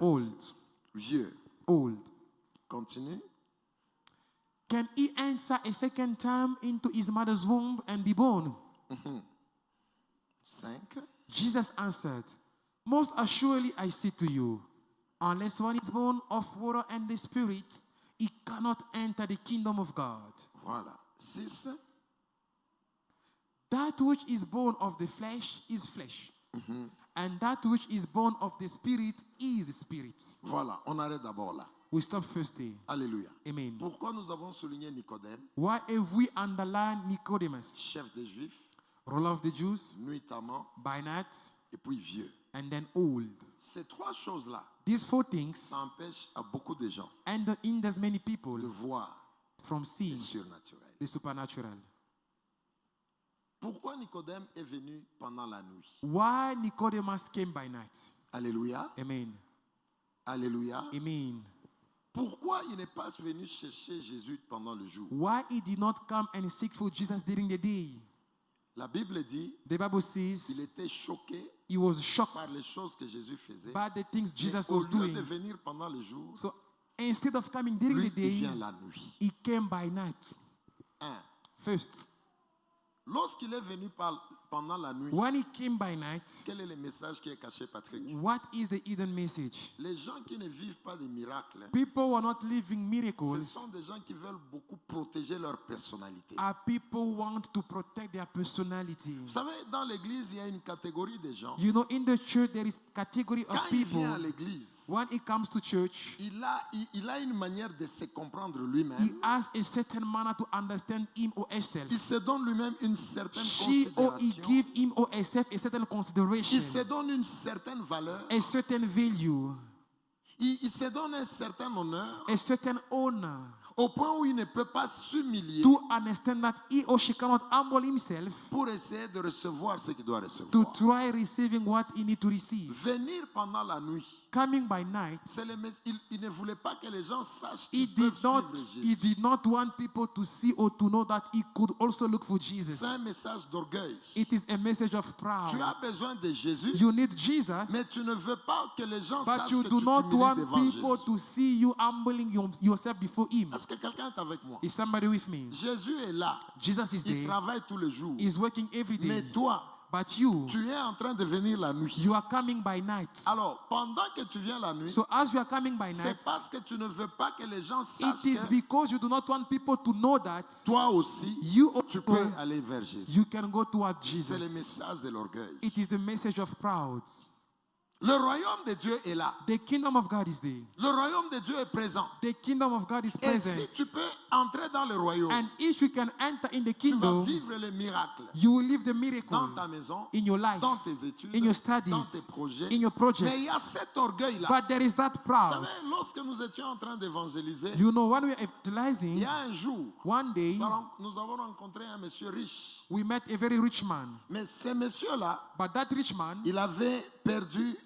old. vieux. Old. Continue. Can he enter a second time into his mother's womb and be born? 5. Jesus answered, most assuredly I say to you, unless one is born of water and the Spirit, he cannot enter the kingdom of God. Voilà. 6. That which is born of the flesh is flesh. And that which is born of the spirit is spirit. Voilà, on arrête d'abord là. We stop first there. Alléluia. Amen. Pourquoi nous avons souligné Nicodème, Why have we underlined Nicodemus, chef des Juifs, ruler of the Jews, nuitamment, by night, et puis vieux? and then old? Ces trois choses-là, These four things ça empêche à beaucoup de gens hinders many people de voir from le seeing surnaturel. the supernatural. Pourquoi Nicodème est venu pendant la nuit? Why Nicodemus came by night? Alléluia. Amen. Alléluia. Amen. Pourquoi il n'est pas venu chercher Jésus pendant le jour? Why he did not come and seek for Jesus during the day? La Bible dit The Bible says qu'il était choqué he was shocked par les choses que Jésus faisait. by the things Mais Jesus au was lieu doing. de venir pendant le jour, So instead of coming during lui, the il day, vient la nuit. he came by night. 1. First, Lorsqu'il est venu pendant la nuit, when he came by night, quel est le message qui est caché, Patrick? what is the hidden message? Les gens qui ne vivent pas des miracles, People who are not living ce miracles sont des gens qui veulent beaucoup protéger leur personnalité. are people who want to protect their personality. Vous savez, dans l'église, il y a une catégorie de gens. You know, in the church, there is category Quand of il people. vient à l'église, When it comes to church, il a une manière de se comprendre he lui-même. has a certain manner to understand him or herself. Il se donne lui-même une certaine She or he considération. give him or herself a certain consideration, Il se donne une certaine valeur. a certain value, Il se donne un certain honneur a certain honor, au point où il ne peut pas s'humilier to understand that he or she cannot humble himself pour essayer de recevoir ce qu'il doit to recevoir. try receiving what he need to receive. Venir pendant la nuit, Coming by night, il ne voulait pas que les gens sachent he qu'ils did peuvent not suivre he Jésus. did not want people to see or to know that he could also look for Jesus. C'est un message d'orgueil. It is a message of Tu pride. as besoin de Jésus, You need Jesus, mais tu ne veux pas que les gens but sachent you que do tu not t'humilies want devant people Jésus. to see you humbling yourself before him. Est-ce que quelqu'un est avec moi? Is somebody with me? Jésus est là. Jesus is Il there. travaille tous les jours. He's working every Mais day. toi, But you, tu es en train de venir la nuit. you are coming by night. Alors, pendant que tu viens la nuit, So as you are coming by c'est night, parce que tu ne veux pas que les gens it sachent is que because you do not want people to know that toi aussi, you tu peux also, aller vers Jésus. you can go toward C'est le Jesus. message de l'orgueil. It is the message of pride. Le royaume de Dieu est là. The kingdom of God is there. Le royaume de Dieu est présent. The kingdom of God is Et si present. tu peux entrer dans le royaume, And if you can enter in the tu vas kingdom, vivre les miracles you will live the dans miracle ta maison, in your life, dans tes études, in your dans studies, tes projets. in your projects. Mais il y a cet orgueil-là. But there is that Vous proud. savez, lorsque nous étions en train d'évangéliser, You know, when we are il evangelizing, y a un jour, one day nous avons rencontré un monsieur riche. we met a very rich man. Mais ce monsieur-là, But that rich man, il avait perdu,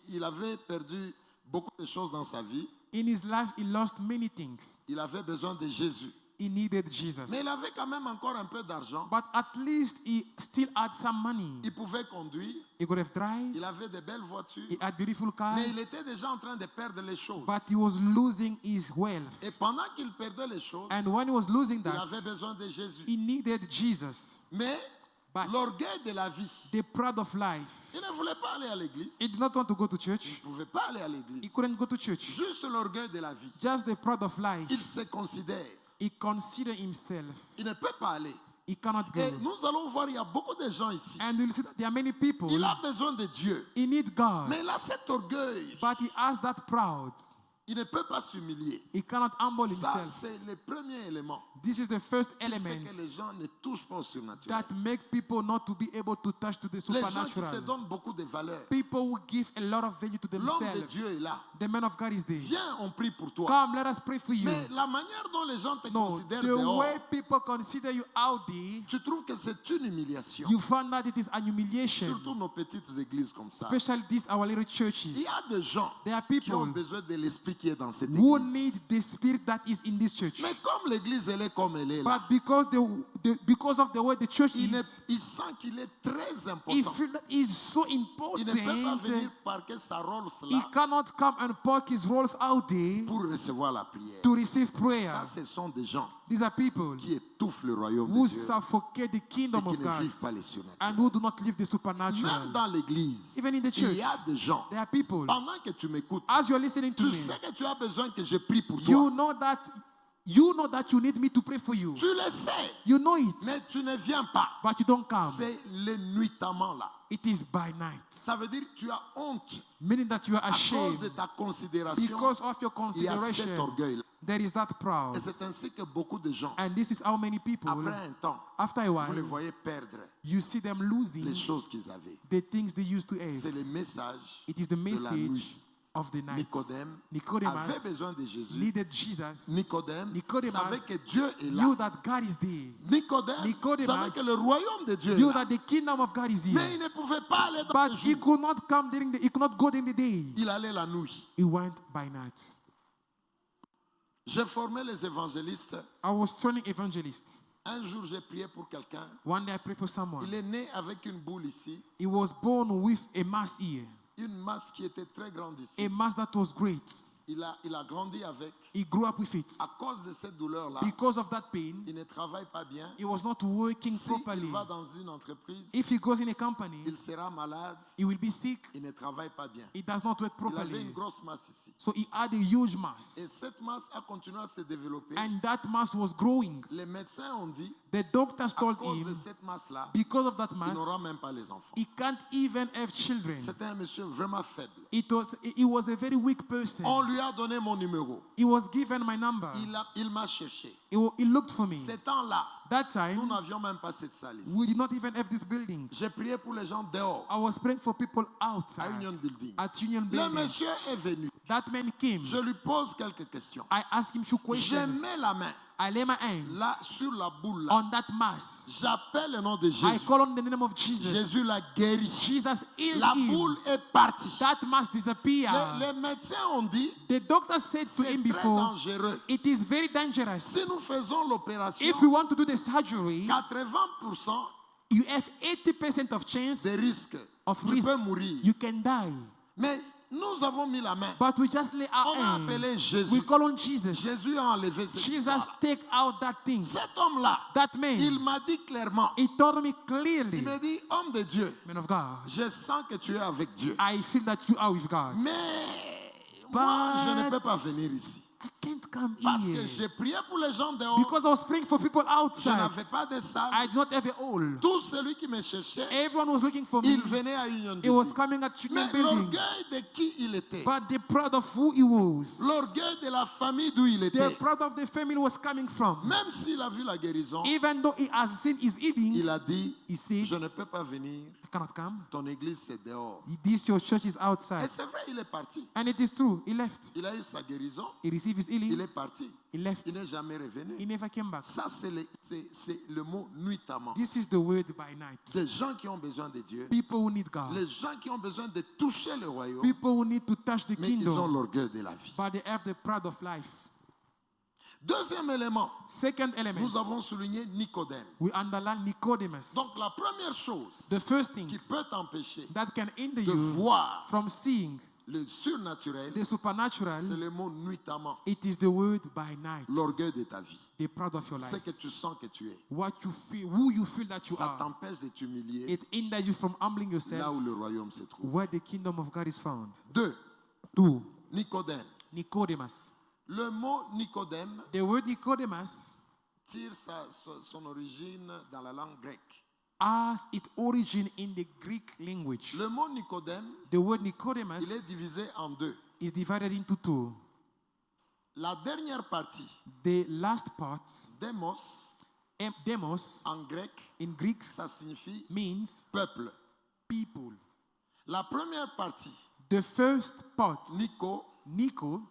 il avait perdu beaucoup de choses dans sa vie. in his life, he lost many things. Il avait besoin de Jésus. He needed Jesus. Mais il avait quand même encore un peu d'argent. But at least he still had some money. Il pouvait conduire. He could have drive. Il avait de belles voitures. He had beautiful cars. Mais il était déjà en train de perdre les choses. But he was losing his wealth. Et pendant qu'il perdait les choses, And when he was losing il that, avait besoin de Jésus. he needed Jesus. Mais But l'orgueil de la vie, the pride of life, il ne voulait pas aller à l'église. he did not want to go to church. Il ne pouvait pas aller à He l'église. couldn't go to church. Juste l'orgueil de la vie. Just the pride of life. Il se considère. He considered himself. Il ne peut pas aller. He cannot go. Et nous allons voir, il y a beaucoup de gens ici. And you'll see that there are many people. Il a besoin de Dieu. He needs God. Mais il a cet orgueil. But he has that proud. Il ne peut pas s'humilier. He cannot humble Ça, himself. c'est le premier élément This is the first qui fait element que les gens ne touchent pas au surnaturel. that make people not to be able to touch to the Les gens qui se supernatural. donnent beaucoup de valeur. People who give a lot of value to L'homme de Dieu est themselves. là. The man of God is there. Viens, on prie pour toi. Come, let us pray for you. Mais la manière dont les gens te No, considèrent the dehors, way people consider you out there, tu trouves que c'est une humiliation. you find that it is an humiliation. Surtout nos petites églises comme ça. Especially these our little Il churches. y a des gens There are qui ont people besoin de l'esprit qui est dans cette who église. need the spirit that is in this church. Mais comme l'église elle est comme elle est là, But because of the way the church il is, sent qu'il est très he important. feels that is so Il ne peut pas important. venir parquer sa Rolls He là cannot come and park his rolls out there pour recevoir la prière. to receive prayer. Ça, ce sont des gens These are people qui étouffent le royaume who de Dieu suffocate the et kingdom qui of ne God vivent pas les surnaturels. and who do not live the Même supernatural. dans l'église, Even in the il church, y a des gens, there are people, pendant que tu m'écoutes, as you are listening to tu me, sais que tu as besoin que je prie pour toi. you know that You know that you need me to pray for you. Tu le sais, You know it, mais tu ne viens pas. but you don't come. C'est le nuitamment là. It is by night. Ça veut dire que tu as honte Meaning that you are à cause de ashamed ta considération. because of your Il y a cet consideration. orgueil là. There is that proud. Et c'est ainsi que beaucoup de gens, And this is how many people, après un temps, after a vous les while, voyez perdre you see them losing les choses qu'ils avaient. the things they used to C'est have. le message It is the de la nuit. message of the night. Nicodème avait Nicodemus besoin de Jésus. needed Jesus. Nicodème Nicodemus savait que Dieu est là. knew that God is there. Nicodème Nicodemus savait que le royaume de Dieu est Knew là. that the kingdom of God is Mais here. il ne pouvait pas aller dans But le he jour. could not come he could not go during the day. Il allait la nuit. He went by night. J'ai formé les évangélistes. I was training evangelists. Un jour, j'ai prié pour quelqu'un. One day I prayed for someone. Il est né avec une boule ici, He was born with a mass here. une masse qui était très grande ici. A mass that was great. Il a grandi avec. He grew up with it. À cause de cette douleur-là, Because of that pain, il ne travaille pas bien. he was not working S'il properly. va dans une entreprise, If he goes in a company, il sera malade. he will be sick. Il ne travaille pas bien. He does not work Il avait properly. une grosse masse ici. So he had a huge Et mass. cette masse a continué à se développer. And that mass was growing. Les médecins ont dit, The doctors à told cause de him, cette masse-là, because of that il mass, n'aura même pas les enfants. he can't even have children. C'était un monsieur vraiment faible. He was a very weak person. On lui a donné mon numéro. He was given my number. Il m'a cherché. He looked for me. Ce temps-là, That nous time, n'avions même pas cette salle ici. we did not even have this building. J'ai prié pour les gens dehors, I was praying for people à outside Union Building. at Union Le Building. monsieur est venu. That man came. Je lui pose quelques questions. I asked him two Je questions. mets la main I lay my hands là sur la boule là. on that mass. J'appelle le nom de I Jésus. call on the name of Jesus. Jésus l'a guéri. Jesus healed La him. boule est partie. That mass disappeared. Les médecins ont dit, The doctor said to c'est him très before, dangereux. it is very dangerous. Si nous faisons l'opération, If we want to do the surgery, 80% you have 80% of chance des risques. of Tu risk. peux mourir. You can die. Mais nous avons mis la main. But we just lay our On a appelé hands. Jésus. We call on Jesus. Jésus a enlevé cette Jesus histoire. take out that thing. Cet homme-là, That man. il m'a dit clairement, He told me il clearly, me dit, homme de Dieu, man of God, je sens que tu es avec Dieu. I feel that you are with God. Mais moi, je ne peux pas venir ici. I can't come Parce here. que j'ai prié pour les gens dehors. Because I was praying for people Je outside. n'avais pas de salle. I do not have a hall. Tout celui qui me cherchait, Everyone was looking for me. il venait à Union He was Building. coming at Union Mais Building. l'orgueil de qui il était, But the proud of who he was, l'orgueil de la famille d'où il the était, proud of the family was coming from. même s'il a vu la guérison, Even though he has seen his healing, il a dit, he said, je ne peux pas venir, I cannot come. ton église c'est dehors. This your church is Et outside. c'est vrai, il est parti. And it is true. He left. Il a eu sa guérison, He received his il healing. est parti. He left. Il n'est jamais revenu. He never came back. Ça, c'est le mot nuitamment. This is the word by night. Des gens qui ont besoin de Dieu, People who need God. les gens qui ont besoin de toucher le royaume, People who need to touch the mais ils ont kingdom, l'orgueil de la vie. but they have the pride of life. Deuxième élément, Second element, nous avons souligné Nicodème. we underline Nicodemus. Donc la première chose The first thing qui peut t'empêcher that can hinder de you voir from seeing le surnaturel, the supernatural, c'est le mot nuitamment, it is the word by night. l'orgueil de ta vie. The pride of your Ce life. que tu sens que tu es. What you feel, who you feel that you Ça are. t'empêche de t'humilier It hinders you from humbling là yourself où le royaume se trouve. where the kingdom of God is found. 2. Two, Nicodème. Nicodemus. Le mot Nicodème The word Nicodemus tire son origine dans la langue grecque. has its origin in the Greek language. Le mot Nicodème, The word il est Nicodemus divisé en deux. is divided into two. La dernière partie, The last part, démos, demos, en grec, in Greek ça signifie means peuple. people. La première partie, The first part, Nico, Nico,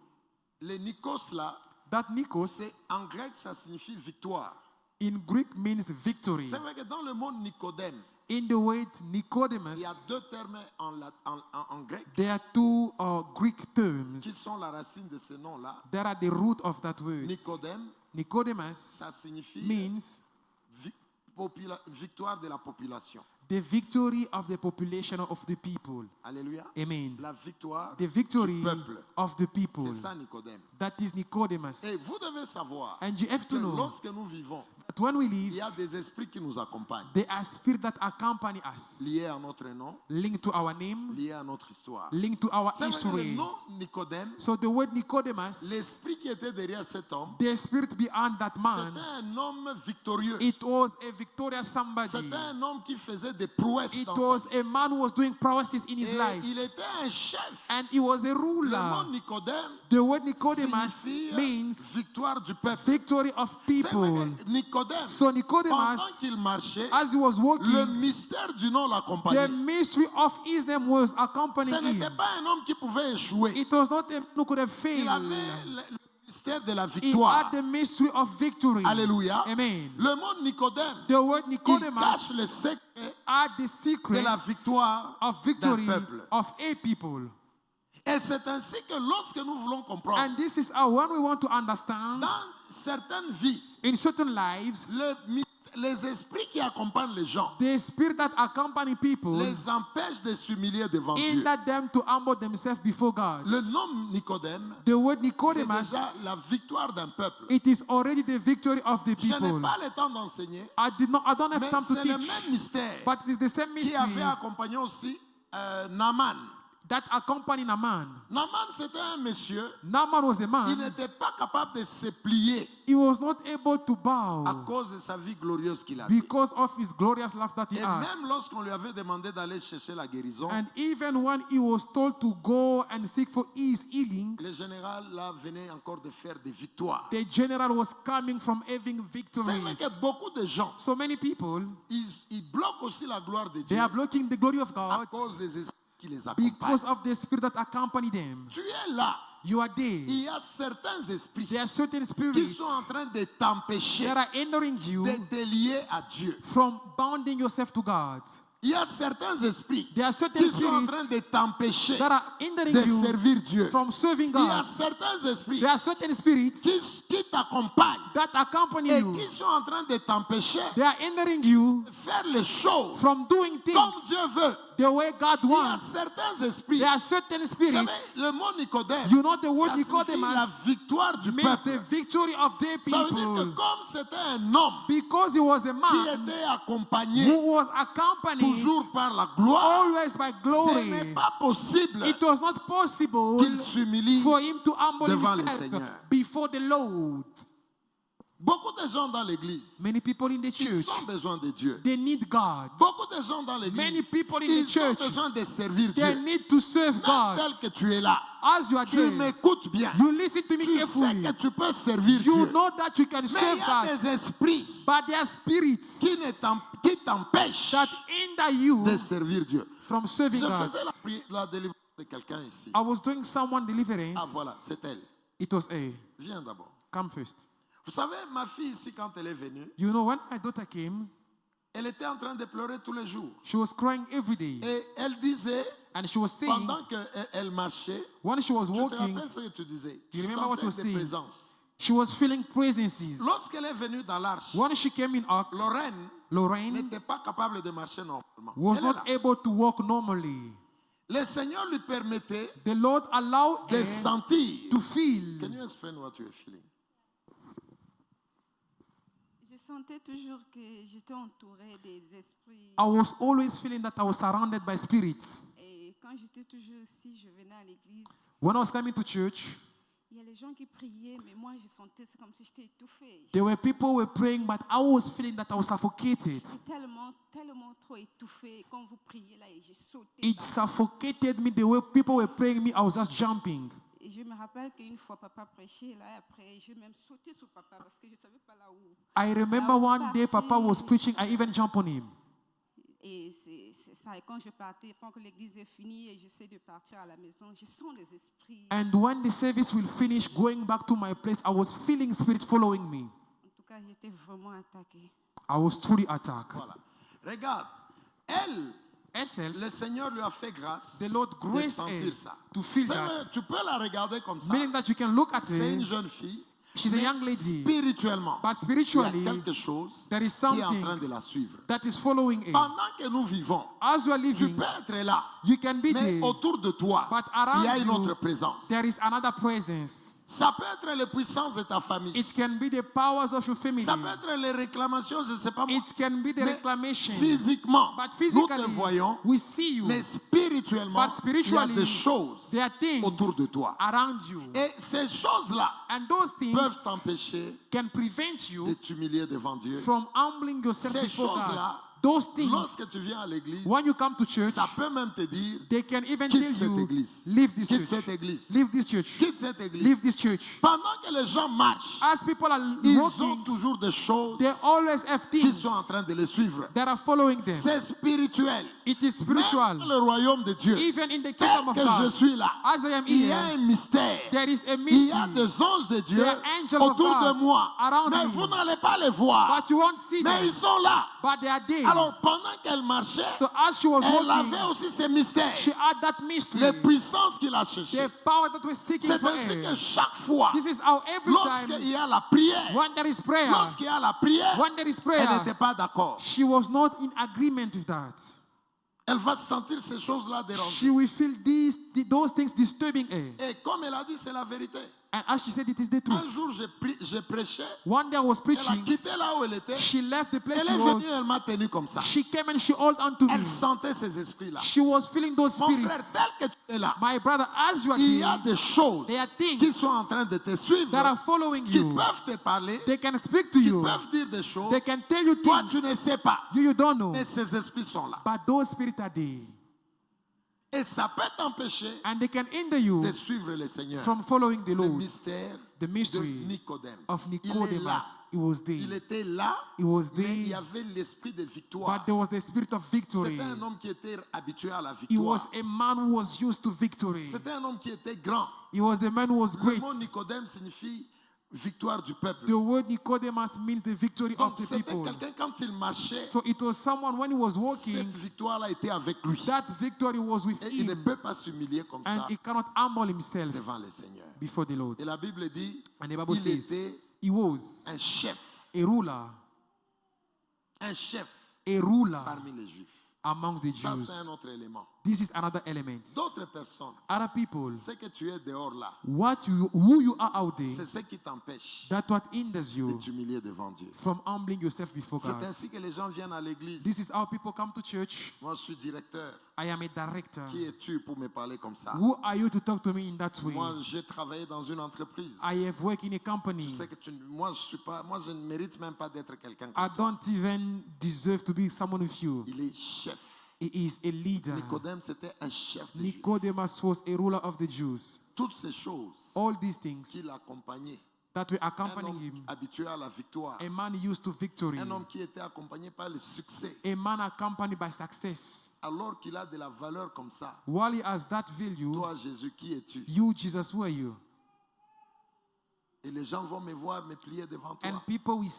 les Nikos là, that Nikos c'est en grec, ça signifie victoire. in Greek means victory. C'est vrai que dans le mot Nicodème, In the word il y a Nicodemus, deux termes en grec there are two Greek qui terms sont la racine de ce nom-là. that are the root of that word. Nicodème, Nicodemus ça signifie means victoire de la population. the victory of the population of the people. Alléluia. Amen. La victoire The victory du peuple. of the people. C'est ça Nicodème. That is Nicodemus. Et vous devez savoir And you have que to know lorsque nous vivons That when we il leave, y a des esprits qui nous accompagnent, there are spirits that accompany us, liés à notre nom, linked to our name, liés à notre histoire. linked to our C'est vrai que le history. nom Nicodème, So the word Nicodemus, l'esprit qui était derrière cet homme, the spirit behind that man, c'était un homme victorieux. it was a victorious somebody. C'était un homme qui faisait des prouesses It dans sa was vie. a man who was doing prowesses in his Et life. il était un chef. And he was a Le ruler. mot Nicodème The word Nicodemus signifie means victoire du peuple. victory of C'est vrai people. que Nicodème, So pendant Nicodemus, qu'il marchait, as he was le walking, mystère du nom the l'accompagnait. mystery of his name was Ce accompanying n'était him. pas un homme qui pouvait échouer. It was not a man who could have Il failed. avait le mystère de la He victoire. had the mystery of victory. Alléluia. Amen. Le mot Nicodème, The word il cache Nicodemus le secret had the de secret la victoire of d'un victory peuple. of a people. Et c'est ainsi que lorsque nous voulons comprendre, And this is how when we want to understand dans certaines vies, in certain lives, les esprits qui accompagnent les gens the spirit that accompany people les empêchent de s'humilier devant Dieu. hinder them to humble themselves before God. Le nom Nicodème, The word c'est Nicodemus, déjà la victoire d'un peuple. it is already the victory of the Je n'ai people. pas le temps d'enseigner, I don't have mais time to c'est le teach, même mystère but it is the same qui avait mystery accompagné aussi Naaman. that accompanied Naaman. Naaman, c'était un monsieur Naaman was a qui man, n'était pas capable de se plier he was not able to à bow cause de sa vie glorieuse qu'il avait. because of his glorious life that he Et had. même lorsqu'on lui avait demandé d'aller chercher la guérison, And even when he was told to go and seek for his healing, le général là venait encore de faire des victoires. the general was coming from having C'est vrai victories. que beaucoup de gens, So many people, ils bloquent aussi la gloire de they Dieu are blocking the glory of à God cause des esprits qui les accompagnent. because of the spirit that accompany them. Tu es là. You are there. Il y a certains esprits There are certain qui spirits sont en train de t'empêcher that are hindering you de te lier à Dieu. from bounding yourself to God. Il y a certains esprits There are certain qui sont en train spirits de t'empêcher that are hindering de you servir Dieu. from serving Il y a God. certains esprits There are certain spirits qui t'accompagnent that accompany et you. qui sont en train de t'empêcher They are hindering you de faire les choses from doing comme things Dieu veut. the way God Il y a wants. certains esprits. There are certain Vous spirits. savez, le mot Nicodème, You know the word ça signifie la Nicodemus victoire du means the peuple. victory of the Ça veut dire que people. comme c'était un homme Because he was a qui man était accompagné who was accompanied toujours par la gloire, always by ce glory. n'est pas possible It was not possible qu'il s'humilie. for him to humble devant le himself Seigneur. before the Lord. Beaucoup de gens dans l'église, Many people in the ils church, ont besoin de Dieu. they need God. Beaucoup de gens dans Many l'église, people in the ils ont church, besoin de servir They Dieu. need to serve Même God. tel que tu es là, As you are tu there, m'écoutes bien. you listen to me Tu sais carefully. que tu peux servir You Dieu. know that you can Mais il serve y a God, des esprits but there are spirits qui t'empêchent that hinder you de servir Dieu. from serving Je God. faisais la délivrance de quelqu'un ici. I was doing someone deliverance. Ah voilà, c'est elle. It was a Viens d'abord. come first. Vous savez, ma fille ici, quand elle est venue, You know, when my daughter came, elle était en train de pleurer tous les jours. she was crying every day, Et elle disait, and she was saying, pendant qu'elle marchait, when she was tu te walking, rappelles ce que tu disais? You Tu remember what sentais you were des saying? présences. she was feeling presences. Lorsqu'elle est venue dans l'arche, When she came in Ark, Lorraine Lorraine n'était pas capable de marcher normalement. was Elle est not là. able to walk normally. Le Seigneur lui permettait The Lord allowed de her sentir. to feel. Can you explain what you are feeling? Je sentais toujours que j'étais entourée des esprits. I was always feeling that I was surrounded by spirits. Et quand j'étais toujours ici, je venais à l'église. When I was coming to church, Il y a les gens qui priaient, mais moi, je sentais c'est comme si j'étais étouffée. there were people who were praying, but I was feeling that I was suffocated. J'étais tellement trop étouffée. Quand vous priez là, et j'ai sauté. It suffocated me the way people were praying me. I was just jumping. Et je me rappelle qu'une fois, papa prêchait là, et après, j'ai même sauté sur papa parce que je ne savais pas là où. I remember one day Papa was preaching, I even jumped on him. Et c'est ça. Et quand je partais, quand l'église est finie et j'essaie de partir à la maison, je sens les esprits. And when the service will finish, going back to my place, I was feeling spirits following me. En tout cas, j'étais vraiment attaquée. I was truly attacked. Voilà. Regarde, elle, Herself, le Seigneur lui a fait grâce the Lord de graced sentir her ça. to feel C'est vrai, that. tu peux la regarder comme ça. Meaning that you can look at C'est une her, jeune fille. she's a mais young lady, spirituellement, but il y a spiritually, quelque chose there is qui est en something train de la suivre. that is following her. Pendant que nous vivons, As you are tu living, peux être là, you can be mais there, autour de toi, but il y a around une autre you, présence. there is another presence. Ça peut être les puissances de ta famille. It can be the powers of your family. Ça peut être les réclamations, je ne sais pas moi. It can be the Mais reclamation. physiquement, But nous physically, te voyons, we see you. mais spirituellement, But il y a spiritually, des choses there are things autour de toi. around you. Et ces choses-là And those things peuvent t'empêcher can prevent de you t'humilier devant Dieu. from humbling yourself Ces before God. choses-là, Those things, lorsque tu viens à l'église, when you come to church, ça peut même te dire, they can even quitte tell cette you, église. leave this Quitte church. cette église. Leave this church. Quitte cette église. Leave this church. Pendant que les gens marchent, As people are ils ont walking, toujours des choses they always have qui things sont en train de les suivre. that are following them. C'est spirituel. It is spiritual. Même le royaume de Dieu, Even in the tel kingdom of que je God, suis là, as I am il y a here, un mystère. there is a Il y a mystery. des anges de Dieu There are angels of autour de God moi. around Mais me. vous n'allez pas les voir. But you won't see Mais them. ils sont là. But they are there. Alors pendant qu'elle marchait, So as she was elle walking, avait aussi ces mystères. she had that mystery. Les puissances qu'il a cherchées. The power that we're seeking C'est for ainsi que her. chaque fois, This is how every lorsqu'il time, y a la prière, when there is prayer, lorsqu'il y a la prière, when there is elle prayer, n'était pas d'accord. she was not in agreement with that. Elle va sentir ces choses-là déranger. She will feel those things disturbing her. Et comme elle a dit, c'est la vérité. And as she said, it is the truth. Un jour, j'ai prêché. One day I was Elle a preaching. quitté là où elle était. She left the place Elle she est was. venue, elle m'a tenu comme ça. She came and she held on to me. Elle sentait ces esprits-là. She was feeling those Mon frère, spirits. tel que tu es là, My brother, as you are il y a here, des choses there are things qui sont en train de te suivre, that are following qui you. peuvent te parler, They can speak to qui you. peuvent dire des choses. They can tell you Toi, tu things ne sais pas. you don't know. Mais ces esprits sont là. But those spirits are there. Et ça peut t'empêcher And they can hinder you de suivre le Seigneur. from following the Le Lord. mystère The mystery de Nicodème. of Il est là. Nicodemus. It was Il there. était là, It was mais il y there. avait l'esprit de victoire. But there was the spirit of victory. C'était un homme qui était habitué à la He was victoire. a man who was used to victory. C'était un homme qui était grand. He was a man who was Le great. mot Nicodème signifie victoire du peuple. The word Nicodemus means the victory Donc of the c'était people. quelqu'un, quand il marchait, So it was someone when he was walking, cette victoire-là était avec lui. that victory was with Et il ne him. peut pas s'humilier comme And ça he cannot humble himself devant le Seigneur. before the Lord. Et la Bible dit, And the Bible il says était he was un chef a ruler parmi les Juifs. amongst the Ça, Jews. c'est un autre élément. This is another element. D'autres personnes, Other people, ce que tu es dehors là, who you are out there, c'est ce qui t'empêche that what hinders de you t'humilier devant Dieu. from humbling yourself before C'est God. ainsi que les gens viennent à l'église. This is how people come to church. Moi, je suis directeur. I am a director. Qui es-tu pour me parler comme ça? Who are you to talk to me in that way? Moi, j'ai travaillé dans une entreprise. I have worked in a company. Tu sais que moi, je ne mérite même pas d'être quelqu'un I comme toi. don't even deserve to be someone with you. Il est chef. He is a leader. Nicodème, c'était un chef des Juifs. Nicodemus was a ruler of the Jews. Toutes ces choses All these things qui l'accompagnaient. that were Un accompanying homme him. habitué à la victoire. A man used to victory. Un homme qui était accompagné par le succès. A man accompanied by success. Alors qu'il a de la valeur comme ça. While he has that value, Toi, Jésus, qui es-tu? you, Jesus, who are you? Et les gens vont me voir me plier devant toi. And people will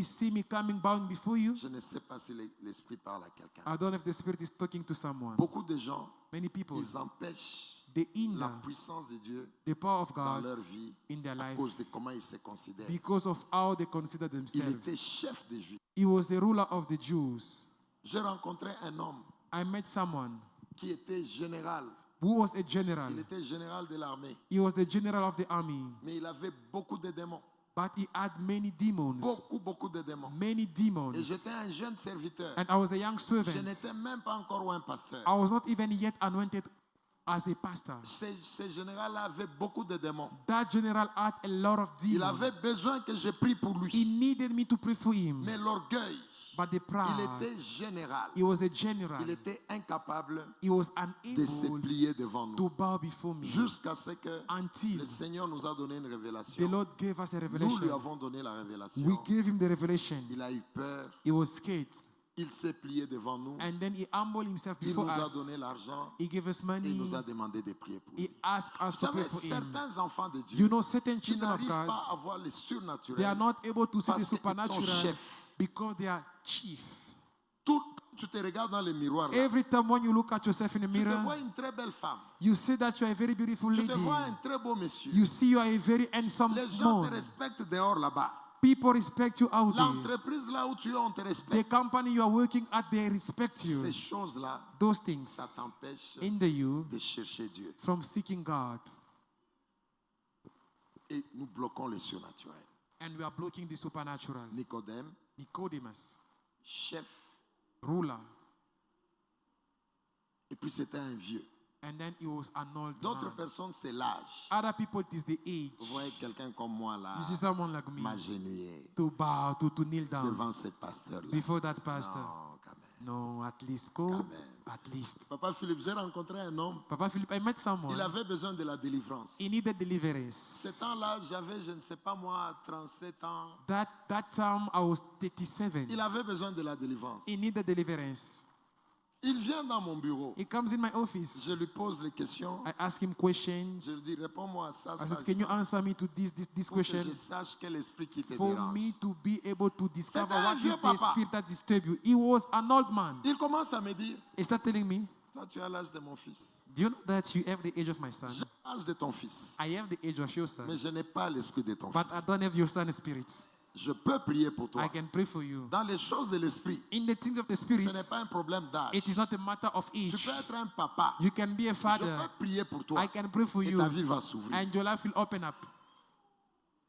see me coming bowing before you. Je ne sais pas si l'Esprit parle à quelqu'un. I don't know if the Spirit is talking to someone. Beaucoup de gens, Many people, ils empêchent they la hinder puissance de Dieu the power of dans God leur vie in their à life cause de comment ils se considèrent. because of how they consider Il était themselves. chef des Juifs. He was a ruler of the Jews. J'ai rencontré un homme I met someone qui était général. who was a general. Il était général de l'armée. He was the general of the army, Mais il avait beaucoup de démons. but he had many demons. Beaucoup de démons. Many Et demons. j'étais un jeune serviteur. And I was a young Je servant. n'étais même pas encore un pasteur. I was not even yet anointed as a pastor. Ce général-là avait beaucoup de démons. That general had a lot of Il demons. avait besoin que je prie pour He lui. needed me to pray for him. Mais l'orgueil, But the il pride, était général. he was a general. Il était incapable He was de se unable plier devant to nous. bow before me Jusqu'à ce que until le Seigneur nous a donné une the révélation. Lord gave us a Nous lui revelation. avons donné la révélation. We gave him the revelation. Il a eu peur. He was scared. Il s'est plié devant nous. And then he humbled himself Il before nous a us. donné l'argent He gave us et il money. nous a demandé de prier pour He lui. asked us Vous to pray savez, for him. certains enfants de You Dieu know, certain qui children of n'arrivent God, pas à voir le they are surnaturel. not able to see the Parce qu'ils sont supernatural chefs. because they are chief. Tout, tu te regardes dans le miroir là. Every time when you look at yourself in the Tu te mirror, vois une très belle femme. you see that you are a very beautiful Tu lady. te vois un très beau monsieur. You see you are a very handsome Les gens te man. respectent dehors là-bas. People respect you out there. L'entreprise là où tu es, on te The respecte. company you are working at, they respect you. Ces choses-là, Those ça things t'empêche hinder you de chercher Dieu. from seeking God. Et nous bloquons le surnaturel. and we are blocking the supernatural. Nicodème, Nicodemus, chef, ruler, et puis c'était un vieux. and then he was an old D'autres man. personnes, c'est l'âge. Other people, it is the age. Vous voyez quelqu'un comme moi là, You see someone like me m'agenouiller to bow, to kneel down devant ce pasteur-là. before that pastor. Non, quand même. No, at least go. Amen. At least. Papa Philippe, j'ai rencontré un homme, Papa Philip, I met il someone. avait besoin de la délivrance. He needed Ce deliverance. temps-là, j'avais, je ne sais pas moi, 37 ans. That time I was 37. Il avait besoin de la délivrance. He needed deliverance. Il vient dans mon bureau. He comes in my office. Je lui pose les questions. I ask him Je questions. lui dis, réponds-moi à ça, I ça, said, can you ça. answer me to this Pour que je question? sache quel esprit qui te For dérange. me to be able to discover C'était un what is vieux the papa. spirit that disturbed you. He was an old man. Il commence à me dire, He started telling me, toi tu as l'âge de mon fils. do you know that you have the age of my son? J'ai l'âge de ton fils. I have the age of your son. Mais je n'ai pas l'esprit de ton But I fils. don't have your son's spirit. Je peux prier pour toi. I can pray for you. Dans les choses de l'esprit, In the things of the ce spirit, n'est pas un problème d'âge. it is not a matter of Tu age. peux être un papa. You can be a Je father. peux prier pour toi. I can pray for Et you. ta vie va s'ouvrir. And your life will open up.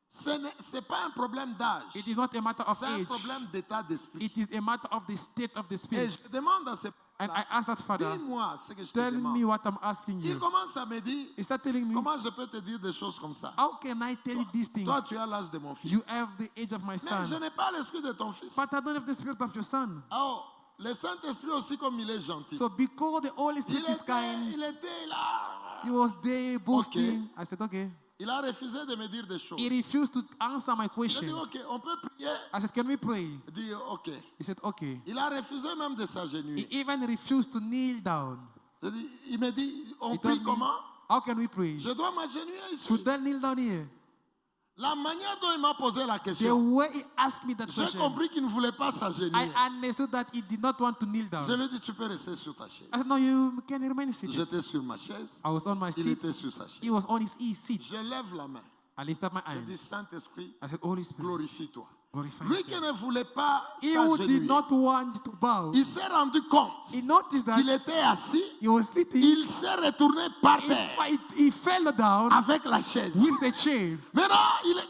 Ce n'est pas un problème d'âge. It is not a matter of C'est un age. problème d'état d'esprit. It is a matter of the state of the Et spirit. je demande à ce And I asked that father, dis-moi ce que je te tell me demande. what I'm asking Il you. commence à me dire, He started telling me, comment je peux te dire des choses comme ça? how can I tell you these things? Toi, tu as l'âge de mon fils. You have the age of my Mais je son. n'ai pas l'esprit de ton fils. But I don't have the spirit of your son. Oh, le Saint-Esprit aussi, comme il est gentil. So because the Holy Il Spirit is il kind, était là. he was there boasting. I said, okay. Il a refusé de me dire des choses. He refused to answer my J'ai questions. dit, ok, on peut prier. I said, can we pray? Il dit, ok. He said, okay. Il a refusé même de He s'agenouiller. even refused to kneel down. Il me dit, on He prie told me, comment? how can we pray? Je dois m'agenouiller ici. Should I kneel down here? La manière dont il m'a posé la The question, way he asked me that j'ai question, compris qu'il ne voulait pas I s'agenouiller. understood that he did not want to kneel down. Je lui ai dit, tu peux rester sur ta chaise. I said, no, you can remain seated. J'étais sur ma chaise. I was on my Il seat. était sur sa chaise. He was on his seat. Je lève la main. I lift up my Je hand. dis, Saint-Esprit, I said, Holy Spirit, glorifie-toi. glorify Lui qui yourself. ne voulait pas He who did s'agenouiller, not want to bow, il s'est rendu compte he noticed that qu'il était assis. he was sitting. Il s'est retourné par terre He fell down avec la chaise. with the chair. Maintenant,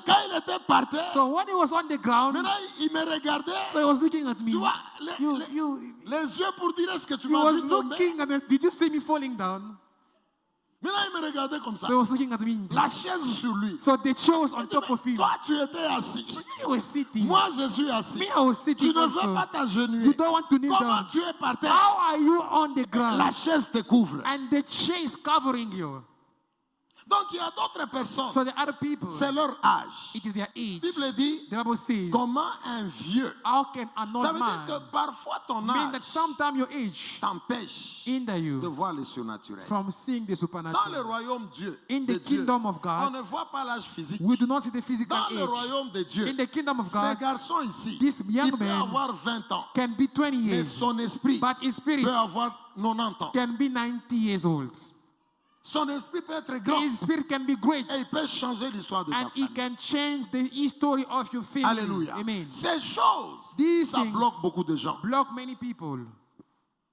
quand il était par terre, So when he was on the ground, maintenant il me regardait. so he was looking at me. Tu vois, You, les yeux pour dire, est-ce que tu he m'as was vu tomber? looking at me. Did you see me falling down? Maintenant, il me regardait comme ça. So he was looking at me. La chaise sur lui. So the chair was on Il dit, top of mais him. toi, tu étais assis. So you were sitting. Moi, je suis assis. Me, I was Tu sitting ne veux also. pas t'agenouiller. You don't want to kneel Comment down. tu es par terre? How are you on the ground? La chaise te couvre. And the chair is covering you. Donc, il y a d'autres personnes. So the other people, C'est leur âge. it is their age. La Bible dit, The Bible says, comment un vieux. how can an Ça old veut dire man que parfois ton mean that âge sometimes your age t'empêche hinder de you voir le surnaturel. from seeing the Dans le supernatural? royaume Dieu, In de the Dieu, kingdom of on God, ne voit pas l'âge physique. we do not see the physical Dans le age. royaume de Dieu, In the kingdom of ce God, garçon ici, this young il peut man avoir 20 ans, can be 20 mais years, son esprit but his spirit peut avoir 90 ans. can be 90 years old. Son esprit peut être grand His spirit can be great, et il peut changer l'histoire de ta and he famille. can change the history of your family. Alléluia. Amen. Ces choses, These ça things bloque beaucoup de gens. Block many people.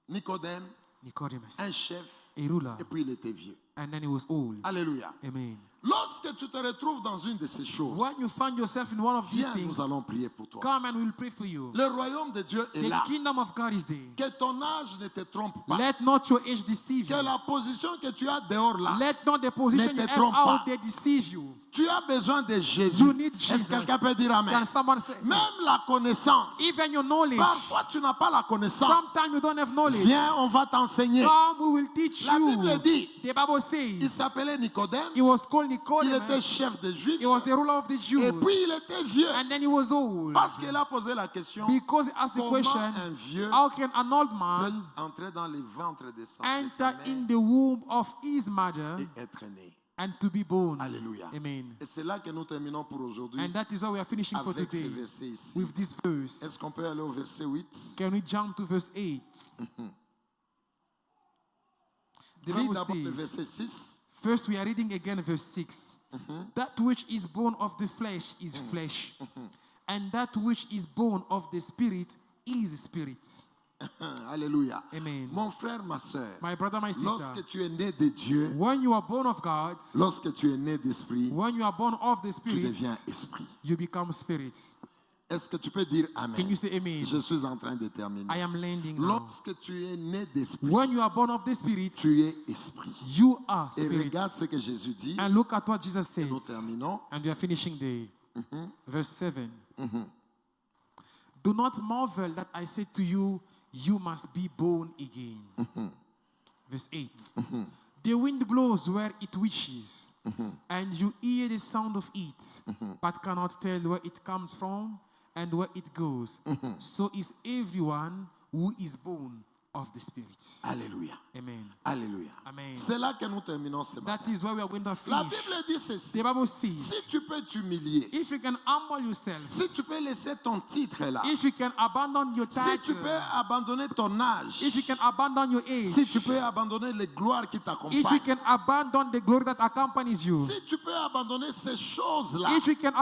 Nicodème, Nicodemus, un chef, a ruler, et puis il était vieux. and then he was old. Alléluia. Amen. Lorsque tu te retrouves dans une de ces choses, When you find yourself in one of these viens, things, nous allons prier pour toi. come and we'll pray for you. Le royaume de Dieu est The là. kingdom of God is there. Que ton âge ne te trompe pas. Let not your age deceive Que you. la position que tu as dehors là, Let not the position Ne you te have trompe pas. out there deceive you. tu as besoin de Jésus. You need Est-ce Jesus. que quelqu'un peut dire Amen? Can someone say, Même la connaissance. even your knowledge, Parfois, tu n'as pas la connaissance. sometimes you don't have knowledge. Viens, on va t'enseigner. Come, we will teach La you. Bible dit, The Bible il says, s'appelait Nicodème. he was called Il était Nicodemus. chef des Juifs. He was the ruler of the Et Jews. puis, il était vieux. And then he was old. Parce qu'il a posé la question, Because he asked the comment question, un vieux how can an old peut man entrer dans les ventres de sa de sa enter mère in the womb of his mother et être né? and to be born? Alléluia. Amen. Et c'est là que nous terminons pour aujourd'hui And that is why we are finishing for avec ces today versets ici. with this Est-ce verse. qu'on peut aller au verset 8? Can we jump to verse 8? The Lis Bible d'abord le says, verset 6. first we are reading again verse 6. That which is born of the flesh is flesh, and that which is born of the spirit is spirit. Alléluia. Amen. Mon frère, ma soeur, My brother, my sister, lorsque tu es né de Dieu, when you are born of God, lorsque tu es né d'esprit, when you are born of the tu Spirit, deviens esprit. you become spirit. Est-ce que tu peux dire Can Amen? you say amen? Je suis en train de terminer. I am landing now. Lorsque tu es né d'esprit, When you are born of the Spirit, tu es esprit. you are Et spirit. regarde ce que Jésus dit. And look at what Jesus said. Nous terminons. And we are finishing the verse 7. Do not marvel that I said to you, you must be born again. Verse 8. The wind blows where it wishes, and you hear the sound of it, but cannot tell where it comes from and where it goes. So is everyone who is born of the Spirit. Alléluia. Amen. Alléluia. Amen. C'est là que nous terminons ce That matin. is where we are going to La finish. Bible dit ceci. The Bible says, Si tu peux t'humilier, if you can humble yourself, si tu peux laisser ton titre là, if you can abandon your si tu title, peux abandonner ton âge, if you can abandon your age, si tu peux abandonner les gloires qui if you t'accompagnent, can abandon the glory that accompanies you, si tu peux abandonner ces choses-là if you can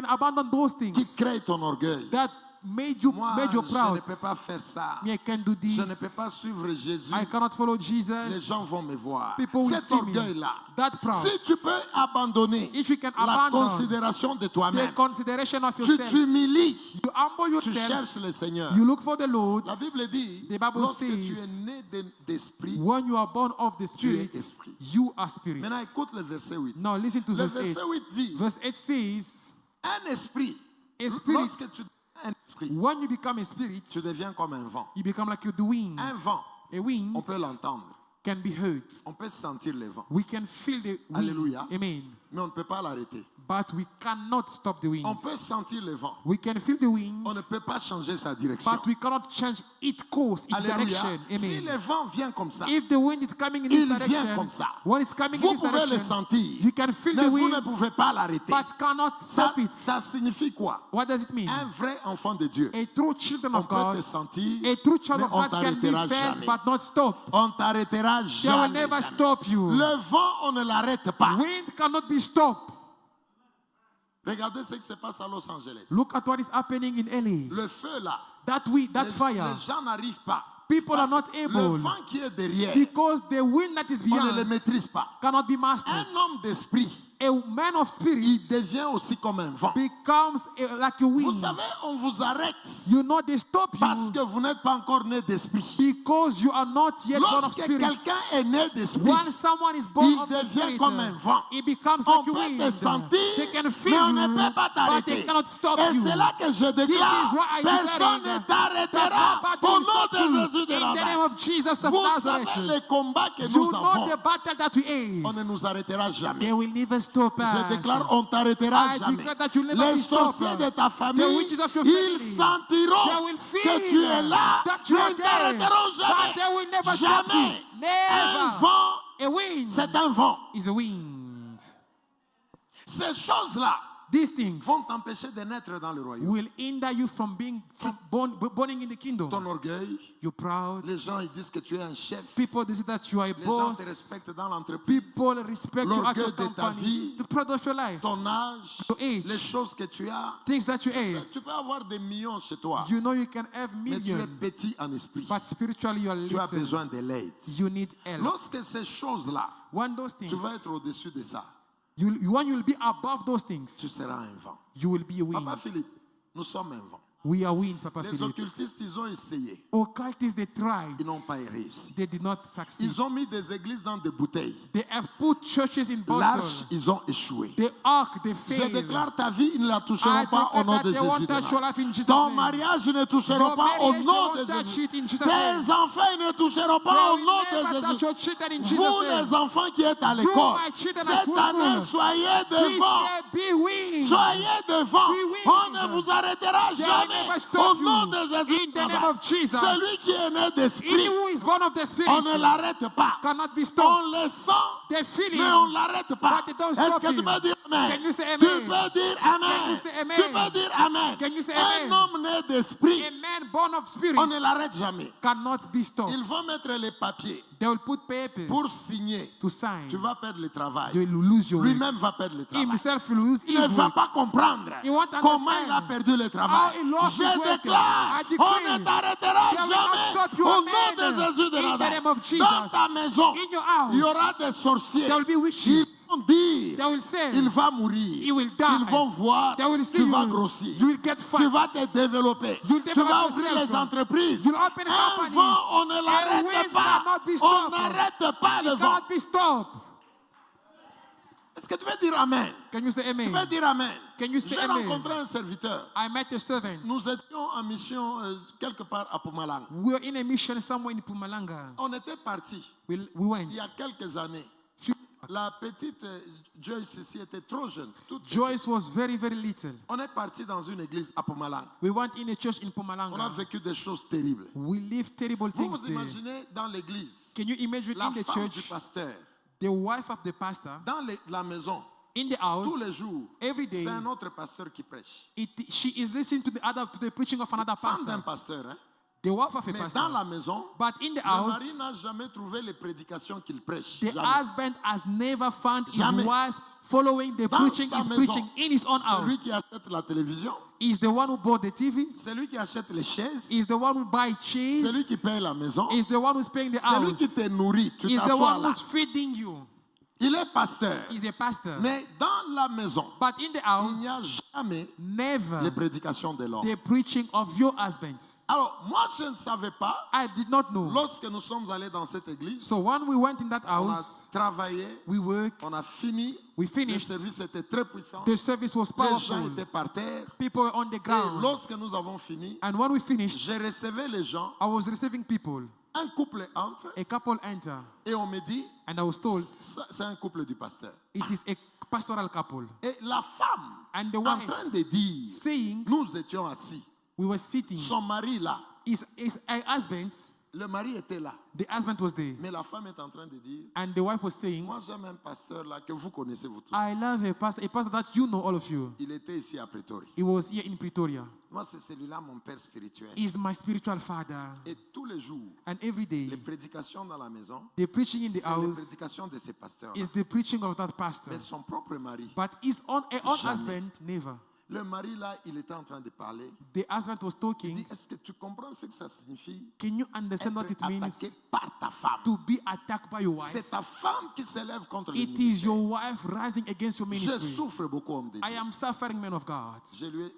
abandon those qui things créent ton orgueil. that made you Moi, made you je proud. ne peux pas faire ça. Me, I can do Je ne peux this. pas suivre Jésus. I cannot follow Les Jesus. gens vont me voir. People will Cet see me. orgueil-là, That proud. si tu peux abandonner If you can la abandon considération de the toi-même, consideration of tu yourself, t'humilies, you humble tu yourself, cherches le Seigneur. you look for the Lord. La Bible dit, The Bible lorsque tu says, es né d'esprit, When you are born of the tu es Spirit, esprit. you are spirit. Maintenant écoute le verset 8. Now listen to Le verse 8. verset 8 dit, Verse 8 says, un esprit, A spirit. lorsque tu deviens un esprit, when you become a spirit, tu deviens comme un vent. you become like the wind. Un vent, A wind on peut l'entendre, can be heard. on peut sentir le vent, We can feel the wind. Alléluia. Amen. mais on ne peut pas l'arrêter. But we cannot stop the wind. On peut sentir le vent, We can feel the wind, on ne peut pas changer sa direction. but we cannot change its course, its Alléluia. direction. Si Amen. le vent vient comme ça, If the wind is coming in this il vient direction, comme ça. when it's coming in Vous this pouvez le direction, sentir, you can feel mais the vous ne wind, pouvez pas l'arrêter. but cannot Ça, stop it. ça signifie quoi? What does it mean? Un vrai enfant de Dieu, A true children on of peut God, te sentir, a true child mais of on God can be t'arrêtera felt jamais. but not stopped. On t'arrêtera They will jamais. never jamais. stop you. Le vent, on ne l'arrête pas. Wind cannot be stopped. Regardez ce qui se passe à Los Angeles. Look at what is happening in LA. Le feu là, That les fire. gens n'arrivent pas. People are Parce not que able. le vent qui est derrière, Because the wind that is on ne le beyond maîtrise pas. cannot be mastered. Un homme d'esprit, A man of spirit il devient aussi comme un vent. becomes like a Vous wind. savez, on vous arrête You know they stop parce you que vous n'êtes pas encore né d'esprit. because you are not yet born of Lorsque spirit. quelqu'un est né d'esprit, When someone is born il of the devient spirit, comme un vent. it becomes On like a peut wind. te sentir, They can mais feel on you, ne peut pas but they t'arrêter. cannot stop Et you. c'est là que je déclare, This is why I personne declare ne t'arrêtera that au nobody will nom stop de you. Jésus de In the name Nazareth. of Jesus of Vous savez Nazareth. les combats que You nous know avons. the battle that we aim. On ne nous arrêtera jamais. They will never stop us. Je déclare, on t'arrêtera I jamais. declare that you'll never Les be stopped. sorciers de ta The famille, witches of your ils family, they sentiront will feel que tu es là, that you mais are ils ne there, t'arrêteront but they will never jamais. stop you. Jamais. Un Never. vent, A wind c'est un vent. is a wind. Ces choses-là These things vont t'empêcher de naître dans le royaume. will hinder you from being born in the kingdom. Ton orgueil, You're proud. les gens ils disent que tu es un chef. People they say that you are a Les gens boss. te respectent dans l'entreprise. People respect you at L'orgueil your de ta company. vie, The pride of your life. Ton âge, Your age. les choses que tu as. Things that you have. Tu peux avoir des millions chez toi, You know you can have mais tu es millions, petit en esprit. but spiritually you are Tu as little. besoin de l'aide. You need help. Lorsque ces choses-là, When those things, tu vas être au-dessus de ça, when you'll be above those things, tu seras un vent. you will be a wind. Papa Philippe, nous sommes un vent. We are wind, Papa Les Philip. occultistes, ils ont essayé. Occultists, they tried. Ils n'ont pas réussi. They did not succeed. Ils ont mis des églises dans des bouteilles. They have put churches in L'arche, bottles. ils ont échoué. The ark, they Je failed. déclare ta vie, ils ne la toucheront I pas au nom declare de that they won't Jésus. de touch your Nazareth. life in Jesus' Ton name. mariage, ils ne toucheront Your pas au marriage, nom they de won't touch Jésus. it in Jesus' Tes name. enfants, ils ne toucheront They pas au will nom never de touch Jésus. your children in Jesus' Vous, name. les enfants qui êtes à l'école, my children at cette school, année, soyez Please devant. say, be wind. Soyez devant. Be wind. On ne vous arrêtera They will jamais. never stop Au nom you. de Jésus. In the name of Jesus. Celui qui est né He d'esprit, who is born of the Spirit on ne l'arrête pas. cannot be On stopped. le sent, They feel mais on ne it, l'arrête pas. but they don't Est-ce stop que tu him. peux dire Amen. Can you say Tu amen? peux dire Can you Amen. say amen? Tu peux dire Amen. Can you say Un amen? homme né d'esprit, A man born of spirit on ne l'arrête jamais. cannot be stopped. Ils vont mettre les papiers They will put papers pour signer. to sign. Tu vas perdre le travail. You will lose your work. Lui-même va perdre le travail. Himself will lose Il ne his va work. pas comprendre He won't comment understand il a perdu le how travail. he lost his Je work. déclare, I decree, on ne t'arrêtera they will not jamais. stop you, Au amen. nom de Jésus de In the name of Nazareth. Jesus. Dans ta maison, In your house, il y aura des sorciers. there will be Ils witches. vont dire, They will say, il va mourir. he will die. Ils vont voir, They will see tu vas you. grossir. You will get fat. Tu vas te développer. You'll Tu develop vas ouvrir yourself. les entreprises. You'll open Un companies. vent, on ne A l'arrête wind pas. cannot be On stopped. n'arrête pas le It vent. cannot be stopped. Est-ce que tu peux dire Amen? Can you say Tu amen? peux dire Amen? Can you say J'ai amen? rencontré un serviteur. I met a servant. Nous étions en mission quelque part à Pumalanga. We were in a mission somewhere in Pumalanga. On était partis We went. il y a quelques années. La petite Joyce ici était trop jeune. Toute petite. Joyce was very, very little. On est parti dans une église à Pumalanga. We went in a church in On a Pumalanga. vécu des choses terribles. We lived terrible Vous things vous there. imaginez dans l'église, Can you imagine la in the femme du church, pasteur, the wife of the pastor, dans la maison, in the tous les house, jours, every day, c'est un autre pasteur qui prêche. she is listening to the preaching of another Femme d'un pastor, pasteur, hein? the wife of a Mais dans pastor. la maison, But in the le house, mari n'a jamais trouvé les prédications qu'il prêche. the Jamais. husband has never found his Jamais. wife following the Dans preaching sa he's maison, preaching in his own c'est lui house. qui achète la télévision, He's the one who bought the TV. c'est lui qui achète les chaises, He's the one who buys cheese. c'est lui qui paye la maison, He's the one who's paying the c'est lui house. qui te nourrit, tu He's the t'assois one là. who's feeding you. Il est pasteur. He's a pastor. Mais dans la maison, But in the il house, n'y a jamais never les prédications de l'homme. the preaching of your husband. Alors, moi, je ne savais pas, I did not know. lorsque nous sommes allés dans cette église, So when we went in that on a house, travaillé, we worked, on a fini, we le finished. service était très puissant, The service was les gens powerful. étaient par terre, People were on the et ground. lorsque nous avons fini, And when we finished, je recevais les gens, I was receiving people. un couple entre, A couple enter. et on me dit, And I was told c'est un couple du pasteur. it is a pastoral couple. Et la femme, And the en wife train de dire, saying, nous étions assis, we were sitting. son mari là, His husband, le mari était là, the husband was there. mais la femme est en train de dire, And the wife was saying, moi j'aime un pasteur là que vous connaissez vous tous. I love a pastor that you know, all of you. Il était ici à Pretoria. He was here in Pretoria. Moi c'est celui-là mon père spirituel. He's my spiritual father. Et tous les jours, And every day, les prédications dans la maison, the preaching in the c'est les house prédications de ces pasteurs. is the preaching of that pastor. Mais son propre mari, But his own Jamais. husband, never. le mari là, il était en train de parler. The husband was Il talking. dit, est-ce que tu comprends ce que ça signifie Can you understand what être it means attaqué par ta femme? to be attacked by your wife? C'est ta femme qui s'élève contre le It is ministère. your wife rising against your Je ministry. souffre beaucoup, homme de I Dieu. am suffering, man of God.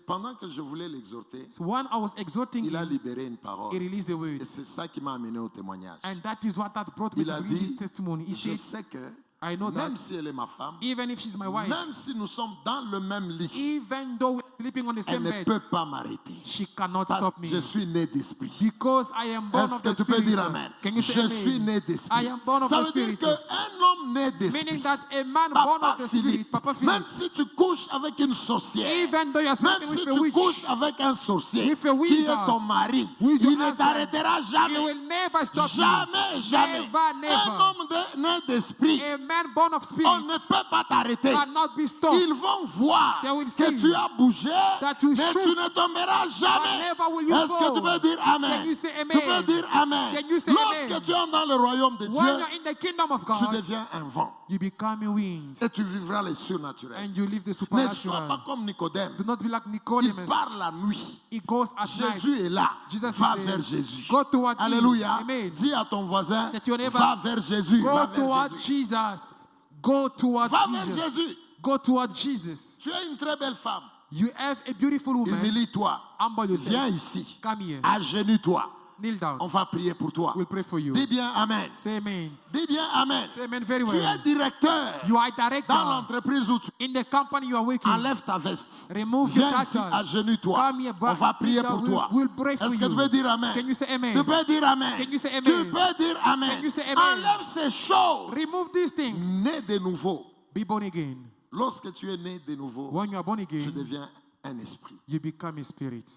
Pendant que je voulais l'exhorter, So when I was exhorting il a him, libéré une he parole. released a word. Et c'est ça qui m'a amené au témoignage. And that is what brought me Il to a bring dit, this testimony. He je said, sais que I know that même si elle est ma femme, even if she's my wife, même si nous sommes dans le même lit, even though we're sleeping on the elle same ne bed, peut pas m'arrêter. she cannot Parce stop que me. je suis né d'esprit. Because I am born Est-ce of que the tu peux Spirit. dire Amen? Can you say Je suis amen? né d'esprit. I am born of Ça the veut dire Spirit. qu'un homme né d'esprit, Meaning that a man born Papa of the Spirit, Philippe, Papa même Philip, si tu couches avec une sorcière, even though you are même sleeping si with a tu witch, couches avec un sorcier with a qui wizard, est ton mari, who is your il ne husband, t'arrêtera he jamais. will never stop Jamais, you. jamais. Never, never. Un homme né d'esprit, A man born of on spirit ne peut pas t'arrêter. cannot be stopped. Ils vont voir They will que see tu as bougé, that you mais shook, tu ne tomberas jamais. never will you Est-ce que fall. tu peux dire Amen? Can you say amen? Tu peux dire Amen. Can you say Lorsque amen? tu es dans le royaume de When Dieu, you're in the kingdom of tu God, deviens un vent you become a wind et tu vivras les surnaturels. and you live the Ne sois pas supernatural. comme Nicodème. Do not be like Il Nicodemus. part la nuit. He goes at night. Jésus est là. Jesus Va is there. vers Jésus. Go toward him. Alléluia. Amen. Dis à ton voisin, Say to your neighbor, va vers Jésus. Go Va vers toward Jésus. Jesus. Go toward Va vers Jesus. Jésus. Go toward Jesus. Tu es une très belle femme. You have a beautiful woman. Humilie-toi. Humble yourself. Viens ici. Come here. Agenouille-toi. Kneel down. On va prier pour toi. We'll pray for you. Dis bien Amen. Say amen. Dis bien Amen. Say amen very Tu es well. directeur You are dans director l'entreprise où tu in the company you are working. enlèves ta veste. Remove your Viens ici, castle. agenouille-toi. Come here, On va prier pour we'll, toi. we'll pray for Est-ce que you. tu peux dire Amen? Can you say amen? Tu peux dire Amen. Can you say amen? Tu peux dire Amen. Can you say amen? Enlève ces choses. Remove these things. Né de nouveau. Be born again. Lorsque tu es né de nouveau, When you are born tu again, deviens un esprit. you become a spirit.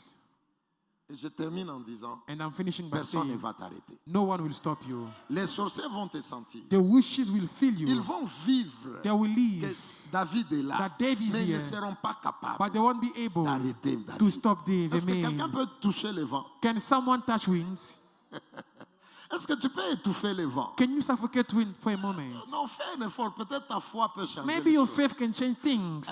Et je termine en disant, And I'm finishing by personne ne saying, va t'arrêter. no one will stop you. Les sorciers vont te sentir. The witches will feel Ils you. vont vivre They will que leave. David est là, That Dave is mais ils ne here. seront pas capables But they won't be able d'arrêter to David. stop Dave. Est-ce que quelqu'un Amen. peut toucher le vent? Can someone touch winds? Est-ce que tu peux étouffer le vent? Can you suffocate wind for a moment? Non, fais un effort. Peut-être ta foi peut changer. Maybe les your choses. faith can change things.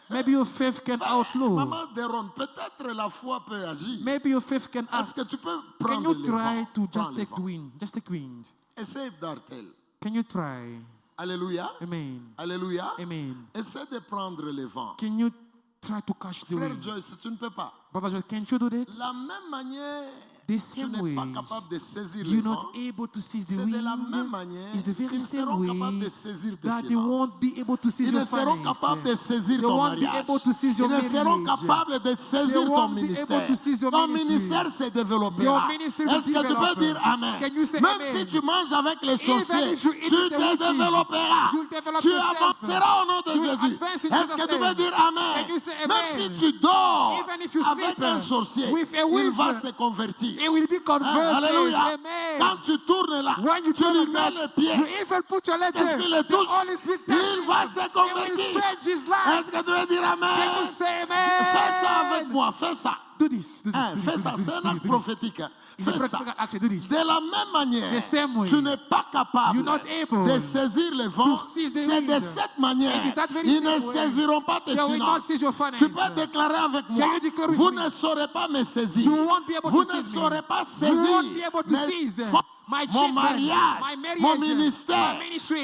Maybe your faith can outlaw. Maman Deron, peut-être la foi peut agir. Maybe your faith can Est-ce ask. que tu peux Can prendre you le try vent? to Prends just le take vent. wind? Just take wind. Essaye d'artel. Can you try? Alléluia. Amen. Alléluia. Amen. Essaie de prendre le vent. Can you try to catch the Frère wind? Joyce, tu ne peux pas. Brother Joyce, can't you do that? La même manière, The tu same n'es way, pas capable de saisir le you're vent. not able to seize the C'est de la même wind. manière, It's the very ils same seront capables way de saisir tes that they finances. won't be able to seize Ils your ne seront capables de finances. saisir They ton won't be mariage. able to seize Ils your ne seront marriage. capables de saisir They ton won't be ministère. able to seize your Ton ministry. ministère se développera. Your ministry will Est-ce que tu develop. peux dire Amen? Can you say Même amen? si tu manges avec les sorciers, if you eat tu with the te witches, développeras. you'll develop Tu yourself. avanceras au nom de You'll Jésus. advance in Est-ce que Jesus' tu peux name. dire Amen? Can you say Même amen? si tu dors Even if you avec sleep un sorcier, with a il witch, va se convertir. It will be converted. Alléluia. Amen. Quand tu tournes là, When you tu turn lui on mets that, les pieds. you even put your leg there. L'Esprit le The touche. Holy Spirit Il touches va him. se It will convertir. change his life. Est-ce que tu veux dire Amen? Can you say amen? Fais ça avec moi, fais ça. Do this. Do this. Hein, do fais this, ça, do this, c'est do un this, acte do this. prophétique. hein. It's a Fais ça. practical action. Do this. De la même manière, The same way. tu n'es pas capable You're not able de saisir le vent. to seize the C'est de wind. cette manière. It is that very Ils same ne way. saisiront pas tes They will not finances. seize your finances. Tu peux déclarer avec moi. you declare with Vous me? ne saurez pas me saisir. You won't be able Vous to ne seize me. saurez pas You saisir won't be able to mes seize fonds, my mon children, mariage, my marriage, mon ministère. my ministry.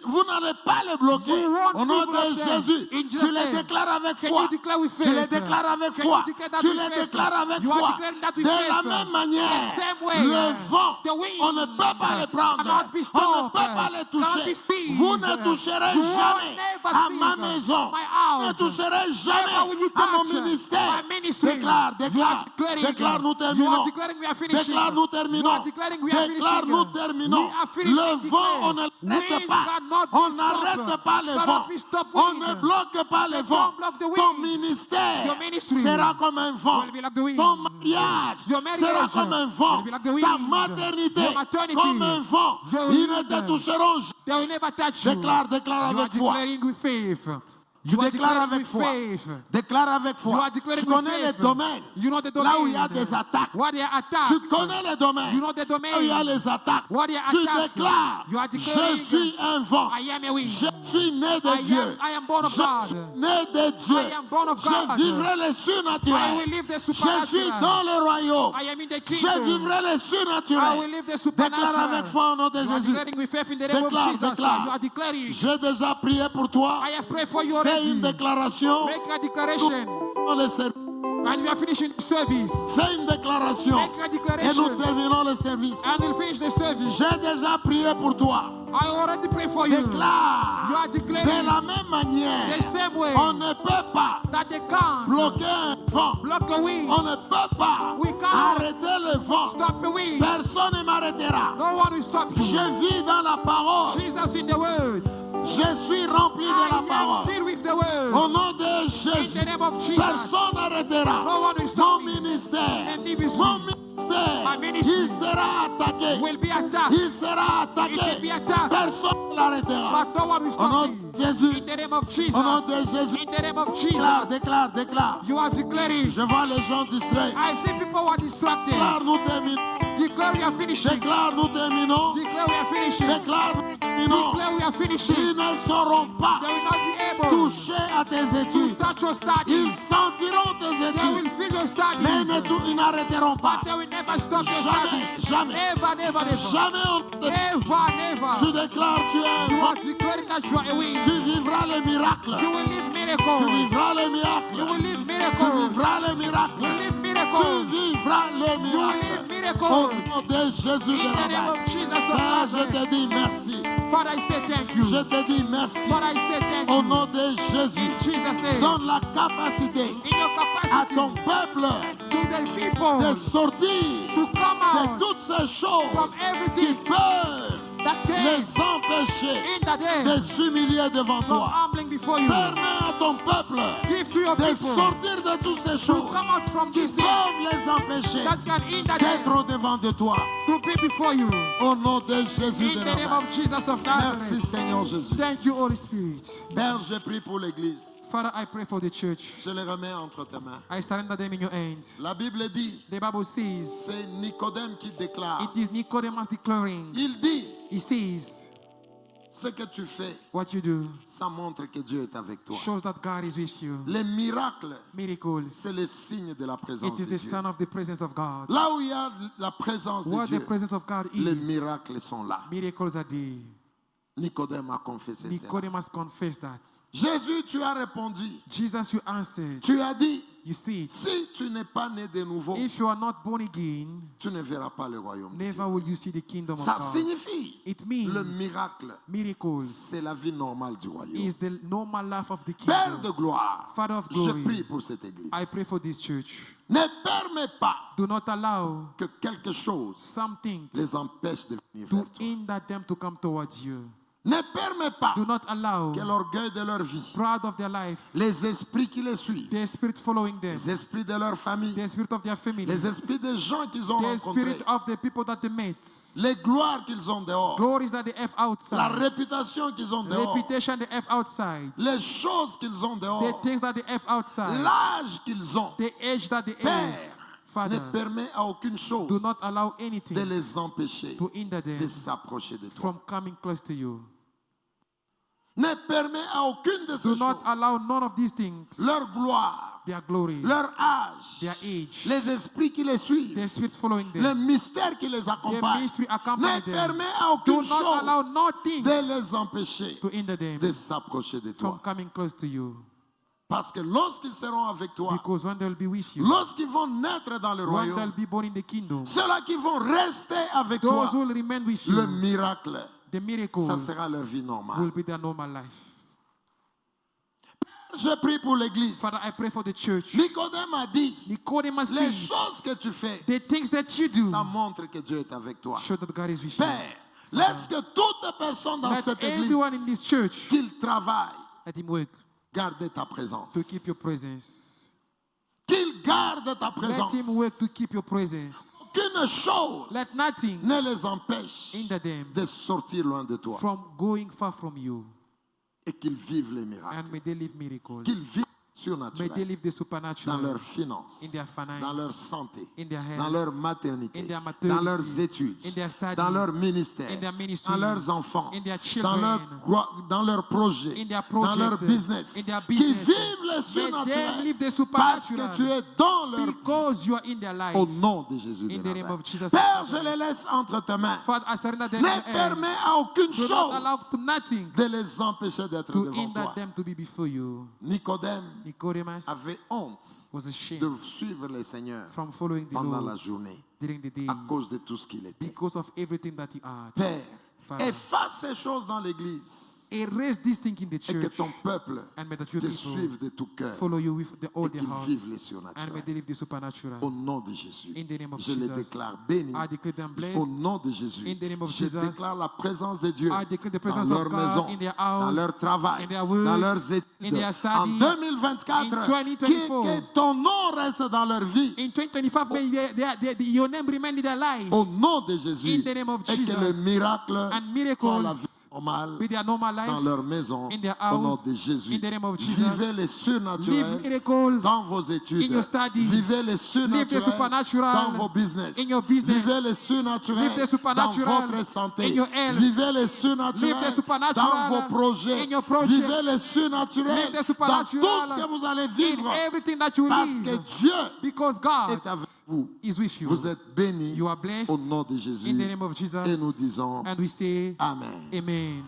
Vous n'allez pas le bloquer. You won't Au nom be blocked de Jésus, in tu Jesus' les name. déclares avec Can foi. you declare with Tu les faith? déclares avec Can foi. you declare that Tu with les faith? déclares avec You are foi. declaring that with De faith. la même manière, The same way, le vent, the wind on ne peut pas le prendre. cannot be On ne stopped, peut pas le cannot toucher. be seized. Vous ne toucherez You won't jamais never à ma seize maison. my house. Vous ne toucherez Never jamais will you à mon touch ministère. my ministry. Déclare, You are déclare. declaring. Déclare, nous You terminons. are declaring we are finishing. Déclare, nous You terminons. are declaring we are Déclare, finishing. nous terminons. We are finishing, Le vent, on ne l'arrête Winds pas. cannot be On stopped. n'arrête pas le Cannot vent. be stopped On wind. ne bloque pas le They vent. don't block the wind. Ton ministère Your ministry sera comme un vent. will be like the wind. Ton mariage Your marriage sera comme un vent. will be like the wind. Ta maternité Your maternity, comme un vent. your Ils ne wind. te toucheront jamais. They will never touch you. Déclare, déclare You are avec foi. declaring with faith. Tu You are déclares declaring avec with foi. faith. Déclare avec You foi. are declaring Tu with connais les faith. domaines. You know the Là où il y domain. a des attaques. What they are attacks. Tu connais les domaines. You know the Là où il y a domain. les attaques. What they are Tu attacks. déclares. You are Je declaring. suis un vent. I am a wind. Je suis né de I Dieu. am born of Je God. suis né de Dieu. I am born of Je God. vivrai le I surnaturel. will live the Je suis supernatural. dans le royaume. I am in the Je kingdom. vivrai le I will surnaturel. live the Déclare avec supernatural. foi au nom de You are Jésus. declaring with faith in the name of Déclare, Jesus. déclare. You are declaring. J'ai déjà prié pour toi. I have prayed for you Fais already. une déclaration. Make a declaration. Dans le service. And we are finishing the service. Fais une déclaration. Make a Et nous declaration. terminons le service. And we'll finish the service. J'ai déjà prié pour toi. I already pray for you. Déclare. You are De declaring la même manière, the same way on ne peut pas that they can't bloquer un vent. block the wind. On ne peut pas We cannot arrêter le vent. Stop the wind. Personne ne m'arrêtera. No one will stop you. Je vis dans la parole. Jesus in the words. Je suis rempli de I la am parole. filled with the Au words. nom de In Jésus, the name of Jesus. personne n'arrêtera No one will mon stop me. ministère. And ministry Mon ministère, My ministry il sera attaqué. will be attacked. Il sera It will be attaqué. attacked. Personne ne l'arrêtera. But no one will Au stop nom me. de Jésus, In the name of Jesus. au nom de Jésus, In the name of déclare, Jesus. déclare, déclare. You are declaring. Je vois les gens distraits. I see people who are distracted. Déclare, nous terminons. Declare we are finishing. Déclare, nous terminons. Declare we are finishing. Déclare, nous terminons. Declare we are finishing. Ils ne sauront pas They will not be able toucher à tes to études. touch your Ils studies. sentiront tes They études. will feel your Mais studies. ils n'arrêteront pas. They will never stop your Jamais, studies. jamais. Never, never, never. Jamais on te... Never, Tu never. déclares, tu es un You are vent. declaring that you are a wind. Tu vivras le miracle. You will live Tu miracles. vivras le You will miracle. live Tu miracles. vivras le You will miracle. live Tu miracles. vivras le You will miracle. live Au miracles. nom de Jésus de In the name Nazareth. of Jesus of Père, je te Nazareth. dis merci. Father, I say thank you. Je te dis merci. Father, I say thank Au you. nom de Jésus. In Jesus' name. Donne la capacité In your à capacity ton peuple to the people de sortir to come de out toutes ces choses from qui everything peuvent that came les empêcher in that day de s'humilier devant from toi. humbling before you. Permets à ton peuple Give to your de people sortir de toutes ces to choses come out from qui these things peuvent les empêcher that can hinder them d'être au devant de toi. to be before you. Au nom de Jésus In de the name Nazareth. of Jesus of Merci Nazareth. Seigneur Jésus. Thank you, Holy Spirit. Père, je prie pour l'Église. Father, I pray for the church. Je les remets entre tes mains. I surrender them in your hands. La Bible dit, The Bible says, c'est Nicodème qui déclare. it is Nicodemus declaring, Il dit, he says, ce que tu fais, what you do ça montre que Dieu est avec toi. shows that God is with you. Les miracles, Miracles, c'est le signe de la présence it is de the Dieu. sign of the presence of God. Là où il y a la présence de Where the Dieu, presence of God les is, miracles sont là. miracles are there. Nicodème a confessé cela. Nicodemus confessed that. Jésus, tu as répondu. Jesus, you answered. Tu as dit, You see, si tu n'es pas né de nouveau, if you are not born again, tu ne verras pas le royaume de never Dieu. will you see the kingdom of Ça God. signifie, It means le miracle, miracles c'est la vie normale du royaume. is the normal life of the Père kingdom. de gloire, Father of je glory, prie pour cette église. I pray for this church. Ne permets pas Do not allow que quelque chose something les empêche de venir to vers toi. hinder them to come towards you. Ne permets pas Do not allow que l'orgueil de leur vie, pride of their life, les esprits qui les suivent, the spirit following them, les esprits de leur famille, the spirit of their family, les esprits des gens qu'ils ont the rencontrés, spirit of the people that they met, les gloires qu'ils ont dehors, glories that they have la outside, réputation qu'ils ont dehors, reputation they have outside, les choses qu'ils ont the dehors, things that they have outside, l'âge qu'ils ont. the age that they Père, have. ne Father, permet à aucune do chose not allow anything de les empêcher to hinder de them s'approcher de toi. from coming close to you. Ne permet à aucune de ces Do choses, not allow none of these things, leur gloire, their glory, leur âge, their age, les esprits qui les suivent, the spirit following le them, mystère qui les the accompagne, ministry ne accompany them. permet à Do aucune not allow chose nothing de les empêcher to hinder them de s'approcher de from toi. coming close to you. Parce que lorsqu'ils seront avec toi, Because when they'll be with you, lorsqu'ils vont naître dans le when they'll royaume, be born in the kingdom, ceux-là qui vont rester avec those toi, who will remain with le you, miracle, the miracles ça sera leur vie will normale. be their normal life. Je prie pour l'église. Father, I pray for the church. Nicodème a dit, Nicodemus les says, choses que tu fais, the things that you do ça montre que Dieu est avec toi. show that God is with you. Père, laisse que toutes les personnes dans Let cette everyone in église, this church, qu'ils travaillent, let him work garder ta présence. to keep your presence. Qu'ils gardent ta Let présence. him work to keep your presence. Qu'une chose Let nothing ne les empêche hinder them de sortir loin de toi. from going far from you. Et qu'ils vivent les miracles. And may they live miracles. Qu'ils vivent May they surnaturel. live the Dans supernatural leurs finances, in their finance, dans leur santé, in their health, dans leur maternité, in their dans leurs maternity, études, in their studies, dans leur ministère, in their ministries, dans leurs enfants, in their dans children, leurs projets, in their dans leur projects, business, in their qui business. vivent le May them surnaturel live the parce que supernatural tu es dans leur vie. because you are in their life. Au nom de Jésus de In the name of Nazareth. Jesus. Père, je les laisse entre tes mains. Father, I surrender them Ne in your hands. permets à aucune Do not allow chose to nothing de les empêcher d'être to devant hinder toi. them to be before you. Nicodème Nicodemus avait honte was ashamed de suivre le Seigneur from following the pendant la Lord journée during the day à cause de tout ce qu'il était. because of everything that he had. Père, Father, efface ces choses dans l'église erase this thing in the et que church ton peuple and may that your te people suive de tout cœur follow you with all et their qu'ils heart vivent les and may surnaturels. they live the supernatural. Au nom de Jésus, In the name of je les Jesus, déclare bénis. I declare them blessed. Au nom de Jésus, In the name of je Jesus, déclare la présence de Dieu I declare the dans presence leur of God maison, in their house, dans leur travail, in their work, dans leurs in études. their En studies, 2024, in 2024, que ton nom reste dans leur vie. In 2025, may your name remain in their life. Au nom de Jésus, In the name of et que le Jesus, miracle and soit la vie miracles normale with their normal life dans leur maison. in their Au nom house, de Jésus, in the name of Jesus. vivez les Live surnaturels miracle dans vos études. in your studies. Vivez les Live the surnaturels supernatural dans vos business. in your business. Vivez les surnaturels Live the dans supernatural votre santé. in your health. Vivez les Live surnaturels the supernatural dans vos projets. in your project. Vivez les surnaturels Live the dans supernatural tout ce que vous allez in vivre. everything that you Parce que live. Dieu Because God est avec vous. is with you. Vous êtes bénis You are blessed au nom de Jésus. in the name of Jesus. Et nous disons And we say, Amen. Amen.